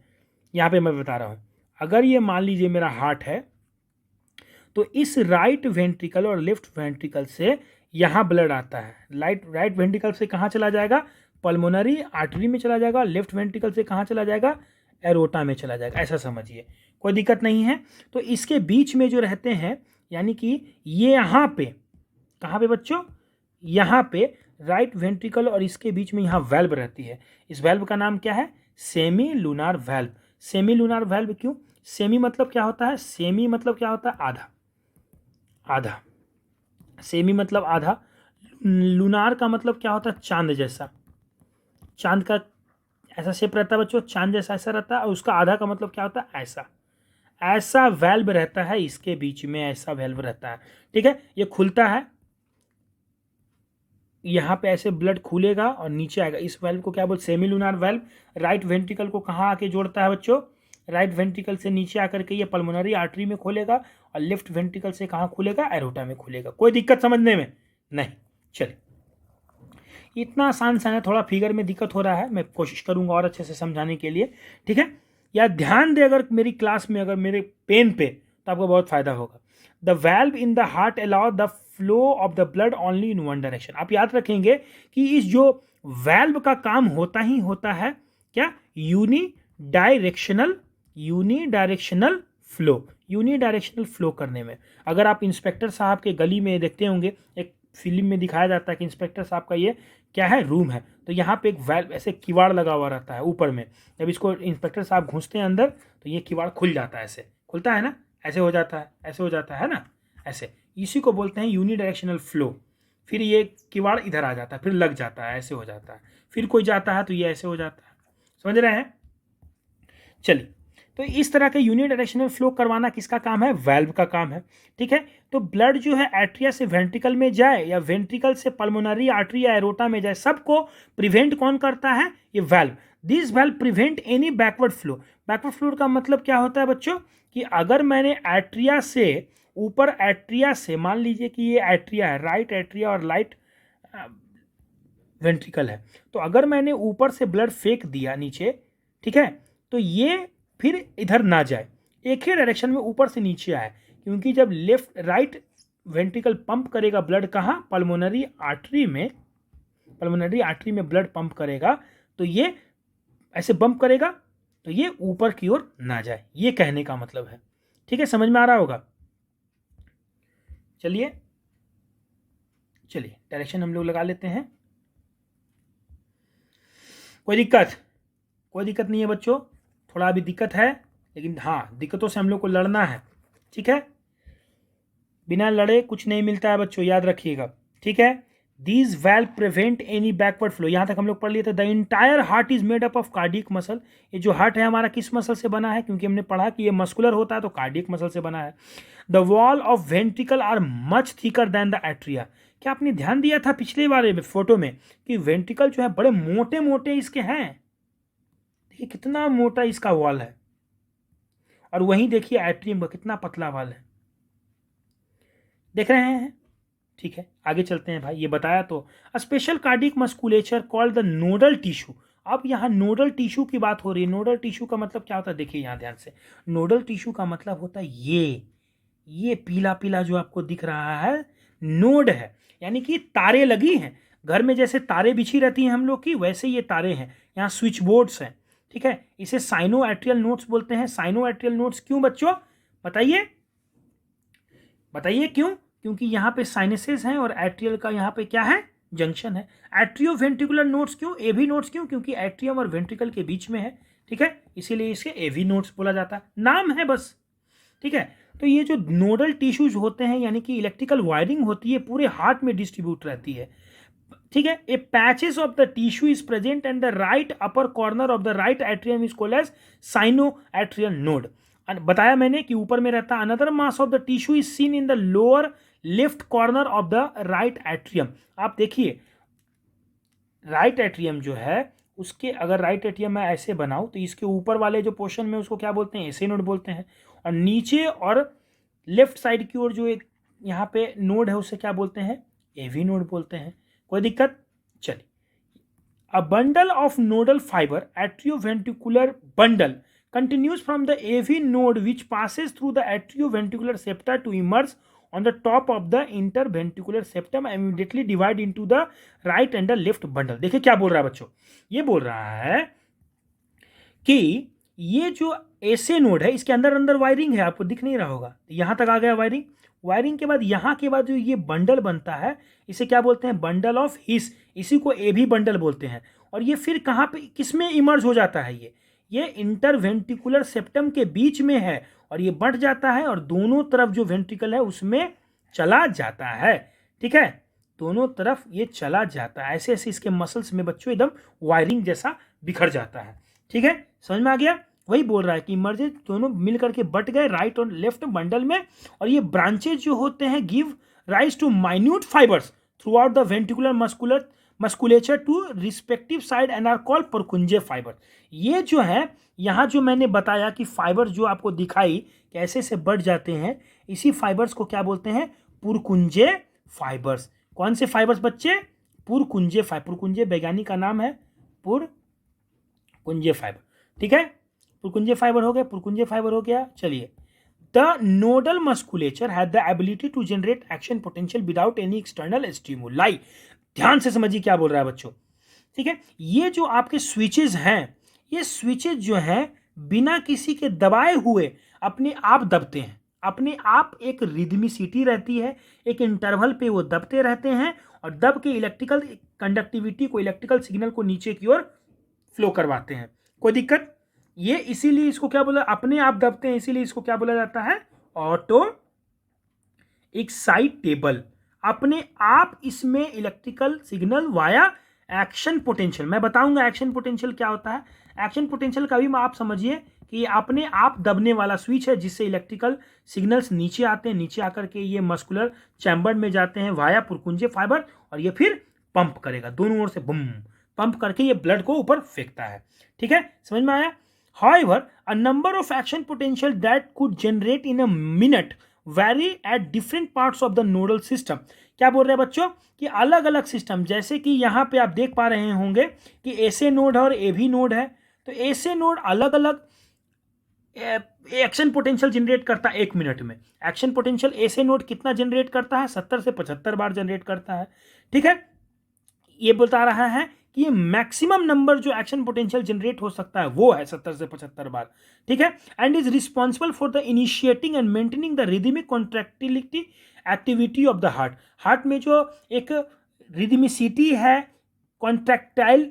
यहां पे मैं बता रहा हूं, अगर ये मान लीजिए मेरा हार्ट है, तो इस राइट वेंट्रिकल और लेफ्ट वेंट्रिकल से यहां ब्लड आता है। राइट वेंट्रिकल से कहां चला जाएगा, पल्मोनरी आर्टरी में चला जाएगा, लेफ्ट वेंट्रिकल से कहां चला जाएगा, एरोटा में चला जाएगा, ऐसा समझिए, कोई दिक्कत नहीं है। तो इसके बीच में जो रहते हैं, यानी कि ये यहाँ पे, कहाँ पे बच्चों, यहाँ पे राइट वेंट्रिकल और इसके बीच में यहाँ वेल्व रहती है। इस वेल्व का नाम क्या है, semi lunar valve. Semi lunar valve क्यों, सेमी मतलब क्या होता है, सेमी मतलब क्या होता है, आधा, आधा, सेमी मतलब आधा, लूनार का मतलब क्या होता है, चांद जैसा, चांद का ऐसा शेप रहता है बच्चों, चांद जैसा ऐसा रहता है, और उसका आधा का मतलब क्या होता है, ऐसा, ऐसा वेल्व रहता है इसके बीच में, ऐसा वेल्व रहता है। ठीक है, ये खुलता है, यहाँ पे ऐसे ब्लड खुलेगा और नीचे आएगा, इस वेल्व को क्या बोलते, semi lunar valve. Right ventricle को कहाँ आके जोड़ता है बच्चों, राइट वेंट्रिकल से नीचे आकर के ये पल्मोनरी आर्टरी में खोलेगा, और लेफ्ट वेंट्रिकल से कहाँ खुलेगा, एरोटा में खुलेगा। कोई दिक्कत समझने में नहीं, चलिए, इतना आसान सा है, थोड़ा फिगर में दिक्कत हो रहा है, मैं कोशिश करूंगा और अच्छे से समझाने के लिए। ठीक है, या ध्यान दे अगर मेरी क्लास में, अगर मेरे पेन पे, तो आपको बहुत फायदा होगा। The valve in the heart allow the flow of the blood only in one direction. आप याद रखेंगे कि इस जो वेल्व का काम होता ही होता है क्या, यूनिडायरेक्शनल फ्लो, यूनिडायरेक्शनल फ्लो करने में। अगर आप इंस्पेक्टर साहब के गली में देखते होंगे, एक फिल्म में दिखाया जाता है कि इंस्पेक्टर साहब का ये क्या है, रूम है, तो यहाँ पे एक वेल्व ऐसे किवाड़ लगा हुआ रहता है ऊपर में, जब इसको इंस्पेक्टर साहब घुसते हैं अंदर तो ये किवाड़ खुल जाता है, ऐसे खुलता है ना, ऐसे हो जाता है, ऐसे हो जाता है ना, ऐसे, इसी को बोलते हैं यूनिडायरेक्शनल फ्लो। फिर ये किवाड़ इधर आ जाता है, फिर लग जाता है, ऐसे हो जाता है, फिर कोई जाता है तो ये ऐसे हो जाता है, समझ रहे हैं। चलिए, तो इस तरह के यूनिडायरेक्शनल फ्लो करवाना किसका काम है, वेल्व का काम है। ठीक है, तो ब्लड जो है एट्रिया से वेंट्रिकल में जाए, या वेंट्रिकल से पल्मोनरी आर्टरी या एरोटा में जाए, सबको प्रिवेंट कौन करता है, ये valve. This valve prevent any backward flow. Backward flow का मतलब क्या होता है बच्चों, कि अगर मैंने एट्रिया से ऊपर, एट्रिया से मान लीजिए कि ये एट्रिया है, राइट एट्रिया और राइट वेंट्रिकल है, तो अगर मैंने ऊपर से ब्लड फेंक दिया नीचे, ठीक है, तो ये फिर इधर ना जाए, एक ही डायरेक्शन में ऊपर से नीचे आए, क्योंकि जब लेफ्ट राइट वेंट्रिकल पंप करेगा ब्लड कहाँ, पल्मोनरी आर्टरी में ब्लड पंप करेगा, तो ये ऐसे बम्प करेगा तो ये ऊपर की ओर ना जाए, ये कहने का मतलब है। ठीक है, समझ में आ रहा होगा। चलिए डायरेक्शन हम लोग लगा लेते हैं। कोई दिक्कत नहीं है बच्चों, थोड़ा अभी दिक्कत है, लेकिन हाँ दिक्कतों से हम लोग को लड़ना है। ठीक है, बिना लड़े कुछ नहीं मिलता है बच्चों, याद रखिएगा। ठीक है, these valve prevent any backward flow, यहाँ तक हम लोग पढ़ लिए थे। The entire heart is made up of cardiac muscle, ये जो हार्ट है हमारा किस मसल से बना है, क्योंकि हमने पढ़ा कि ये मस्कुलर होता है तो कार्डियक मसल से बना है। The wall of ventricle are much thicker than the atria, क्या आपने ध्यान दिया था पिछले बार फोटो में कि वेंट्रिकल जो है बड़े मोटे मोटे इसके हैं, देखिए कितना मोटा इसका वॉल है, और वहीं देखिए एट्रियम का कितना पतला वॉल है, देख रहे हैं। ठीक है, आगे चलते हैं भाई, ये बताया तो। Special cardiac musculature called the nodal tissue, अब यहाँ नोडल टिश्यू की बात हो रही है। नोडल टिश्यू का मतलब क्या होता है, देखिए यहाँ ध्यान से, नोडल टिश्यू का मतलब होता है ये पीला पीला जो आपको दिख रहा है नोड है, यानी कि तारे लगी हैं, घर में जैसे तारे बिछी रहती हैं हम लोग की, वैसे ये तारे हैं, यहाँ स्विच बोर्ड्स हैं। ठीक है, इसे साइनो एट्रियल नोड्स बोलते हैं। साइनो एट्रियल नोड्स क्यों बच्चों, बताइए क्यों, क्योंकि यहाँ पे साइनसेस हैं और एट्रियल का यहाँ पे क्या है, जंक्शन है। एट्रियो वेंट्रिकुलर नोड्स क्यों, एवी नोड्स क्यों, क्योंकि एट्रियम और वेंट्रिकल के बीच में है। ठीक है, इसीलिए इसे एवी नोड्स बोला जाता है, नाम है बस। ठीक है, तो ये जो नोडल टिश्यूज होते हैं, यानी कि इलेक्ट्रिकल वायरिंग होती है, पूरे हार्ट में डिस्ट्रीब्यूट रहती है। ठीक है, a patches of the tissue is present and the right upper corner of the right atrium is called as sino atrial node. बताया मैंने कि ऊपर में रहता, another mass of the tissue is seen in the lower left corner of the right atrium. आप देखिए right atrium जो है उसके, अगर राइट एट्रियम मैं ऐसे बनाऊं तो इसके ऊपर वाले जो पोर्शन में उसको क्या बोलते हैं, एसे नोड बोलते हैं, और नीचे और लेफ्ट साइड की ओर जो एक यहाँ पे नोड है उसे क्या बोलते हैं, एवी नोड बोलते हैं। कोई दिक्कत, चलिए। A bundle of nodal fibre atrioventricular bundle continues from the AV node which passes through the atrioventricular septa to emerge on the top of the interventricular septum and immediately divide into the right and the left bundle। देखिए क्या बोल रहा है बच्चों, ये बोल रहा है कि ये जो एसे नोड है इसके अंदर वायरिंग है, आपको दिख नहीं रहा होगा, यहां तक आ गया वायरिंग के बाद यहाँ के बाद जो ये बंडल बनता है इसे क्या बोलते हैं, बंडल ऑफ हिस, इसी को एवी बंडल बोलते हैं। और ये फिर कहाँ पे किसमें इमर्ज हो जाता है, ये इंटरवेंट्रिकुलर सेप्टम के बीच में है, और ये बढ़ जाता है और दोनों तरफ जो वेंट्रिकल है उसमें चला जाता है। ठीक है, दोनों तरफ ये चला जाता है, ऐसे ऐसे इसके मसल्स में बच्चों एकदम वायरिंग जैसा बिखर जाता है। ठीक है, समझ में आ गया, वही बोल रहा है कि इमर्जेज दोनों मिल करके बट गए राइट और लेफ्ट बंडल में, और ये ब्रांचेज जो होते हैं give rise to minute fibres throughout the ventricular musculature to respective side and are called Purkinje fibre. ये जो है यहाँ जो मैंने बताया कि फाइबर जो आपको दिखाई कैसे से बढ़ जाते हैं, इसी फाइबर्स को क्या बोलते हैं, पुरकुंजे फाइबर्स। कौन से फाइबर्स बच्चे, पुरकुंजे फाइबर, पुरकुंजे वैज्ञानिक का नाम है पुरकुंजे फाइबर। ठीक है, पुरकुंजे फाइबर हो गया। चलिए, the nodal musculature has the ability to generate action potential without any external stimuli. ध्यान से समझिए क्या बोल रहा है बच्चों। ठीक है, ये जो आपके स्विचेज हैं, ये स्विचेज जो हैं बिना किसी के दबाए हुए अपने आप दबते हैं, अपने आप एक रिदमिसिटी रहती है, एक इंटरवल पे वो दबते रहते हैं, और दब के इलेक्ट्रिकल कंडक्टिविटी को, इलेक्ट्रिकल सिग्नल को नीचे की ओर फ्लो करवाते हैं। कोई दिक्कत, ये इसीलिए इसको क्या बोला, अपने आप दबते हैं, इसीलिए इसको क्या बोला जाता है, ऑटो एक्साइटेबल। अपने आप इसमें electrical signal via action potential, मैं बताऊंगा एक्शन पोटेंशियल क्या होता है। एक्शन पोटेंशियल का भी आप समझिए कि ये अपने आप दबने वाला स्विच है जिससे इलेक्ट्रिकल सिग्नल्स नीचे आते हैं, नीचे आकर के ये मस्कुलर चैम्बर में जाते हैं वाया पुरकुंजे फाइबर, और ये फिर पंप करेगा दोनों ओर से, बम पंप करके ये ब्लड को ऊपर फेंकता है। ठीक है, समझ में आया। However, a number of action potential that could generate in a minute vary at different parts of the nodal system। क्या बोल रहे हैं बच्चों कि अलग अलग सिस्टम, जैसे कि यहाँ पे आप देख पा रहे होंगे कि एसे नोड है और एवी नोड है, तो एसे नोड अलग अलग एक्शन पोटेंशियल जनरेट करता है 1 मिनट में। एक्शन पोटेंशियल ऐसे नोड कितना जनरेट करता है? 70 से 75 बार जनरेट करता है। ठीक है, ये बता रहा है कि ये मैक्सिमम नंबर जो एक्शन पोटेंशियल जनरेट हो सकता है वो है 70 से 75 बार। ठीक है, and is responsible for the initiating and maintaining the rhythmic contractility activity of the heart. Heart में जो एक रिदमिसिटी है कॉन्ट्रैक्टाइल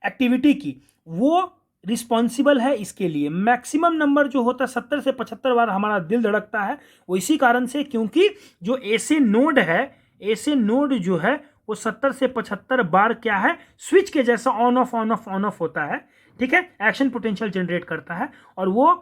एक्टिविटी की, वो रिस्पॉन्सिबल है इसके लिए। मैक्सिमम नंबर जो होता है 70 से 75 बार हमारा दिल धड़कता है, वो इसी कारण से क्योंकि जो ऐसे नोड है, ऐसे नोड जो है वो 70 से 75 बार क्या है, स्विच के जैसा on off on off on off होता है। ठीक है, एक्शन पोटेंशियल जनरेट करता है और वो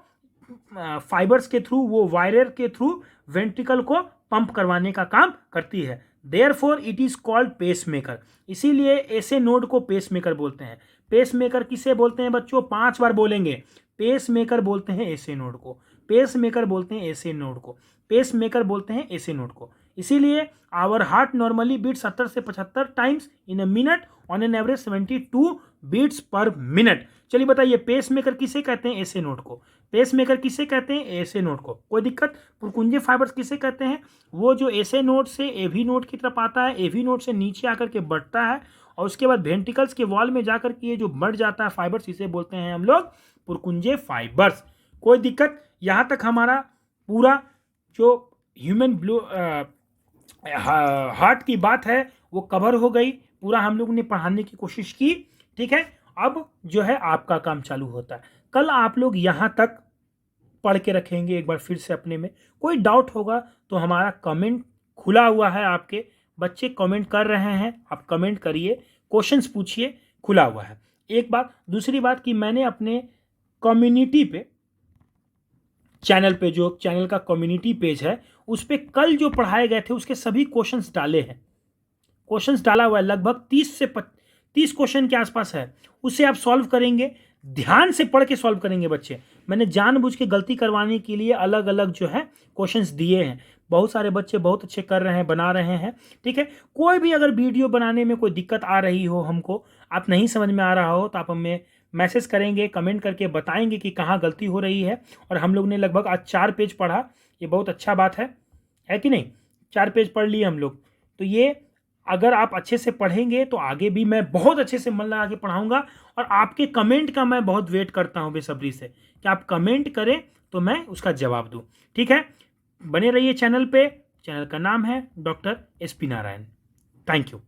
फाइबर्स के थ्रू, वो वायर के थ्रू वेंट्रिकल को पंप करवाने का काम करती है। Therefore it is called pacemaker. इसीलिए ऐसे नोड को पेसमेकर बोलते हैं। पेसमेकर किसे बोलते हैं बच्चों? 5 बार बोलेंगे। पेसमेकर बोलते हैं ऐसे नोड को, पेसमेकर बोलते हैं ऐसे नोड को, पेसमेकर बोलते हैं ऐसे नोड को। इसीलिए आवर हार्ट नॉर्मली बीट 70 से 75 times in a minute, on an average 72 beats per minute. चलिए बताइए, पेसमेकर किसे कहते हैं? ऐसे नोड को। पेसमेकर किसे कहते हैं? ऐसे नोड को। कोई दिक्कत? पुरकुंजे फाइबर्स किसे कहते हैं? वो जो ऐसे नोड से एवी नोड की तरफ आता है, एवी नोड से नीचे आकर के बढ़ता है और उसके बाद वेंट्रिकल्स के वॉल में जाकर के ये जो बढ़ जाता है फाइबर्स, इसे बोलते हैं हम लोग पुरकुंजे फाइबर्स। कोई दिक्कत? यहाँ तक हमारा पूरा जो ह्यूमन ब्लू हार्ट की बात है वो कवर हो गई। पूरा हम लोग ने पढ़ाने की कोशिश की। ठीक है, अब जो है आपका काम चालू होता है। कल आप लोग यहाँ तक पढ़ के रखेंगे एक बार फिर से अपने में। कोई डाउट होगा तो हमारा कमेंट खुला हुआ है, आपके बच्चे कमेंट कर रहे हैं, आप कमेंट करिए, क्वेश्चंस पूछिए, खुला हुआ है। एक बात। दूसरी बात कि मैंने अपने कम्युनिटी पे, चैनल पे, जो चैनल का कम्युनिटी पेज है, उस पर कल जो पढ़ाए गए थे उसके सभी क्वेश्चंस डाले हैं। क्वेश्चंस डाला हुआ है, लगभग 30 क्वेश्चन के आसपास है। उसे आप सॉल्व करेंगे, ध्यान से पढ़ के सॉल्व करेंगे बच्चे। मैंने जानबूझ के गलती करवाने के लिए अलग अलग जो है क्वेश्चंस दिए हैं। बहुत सारे बच्चे बहुत अच्छे कर रहे हैं, बना रहे हैं। ठीक है, कोई भी अगर वीडियो बनाने में कोई दिक्कत आ रही हो, हमको आप नहीं समझ में आ रहा हो, तो आप हमें मैसेज करेंगे, कमेंट करके बताएंगे कि कहाँ गलती हो रही है। और हम लोग ने लगभग आज 4 पेज पढ़ा, ये बहुत अच्छा बात है कि नहीं? 4 पेज पढ़ लिए हम लोग। तो ये अगर आप अच्छे से पढ़ेंगे तो आगे भी मैं बहुत अच्छे से मन लगा के पढ़ाऊंगा। और आपके कमेंट का मैं बहुत वेट करता हूं बेसब्री से कि आप कमेंट करें तो मैं उसका जवाब दूं। ठीक है, बने रहिए चैनल पे। चैनल का नाम है doctor SP Narayan. Thank you.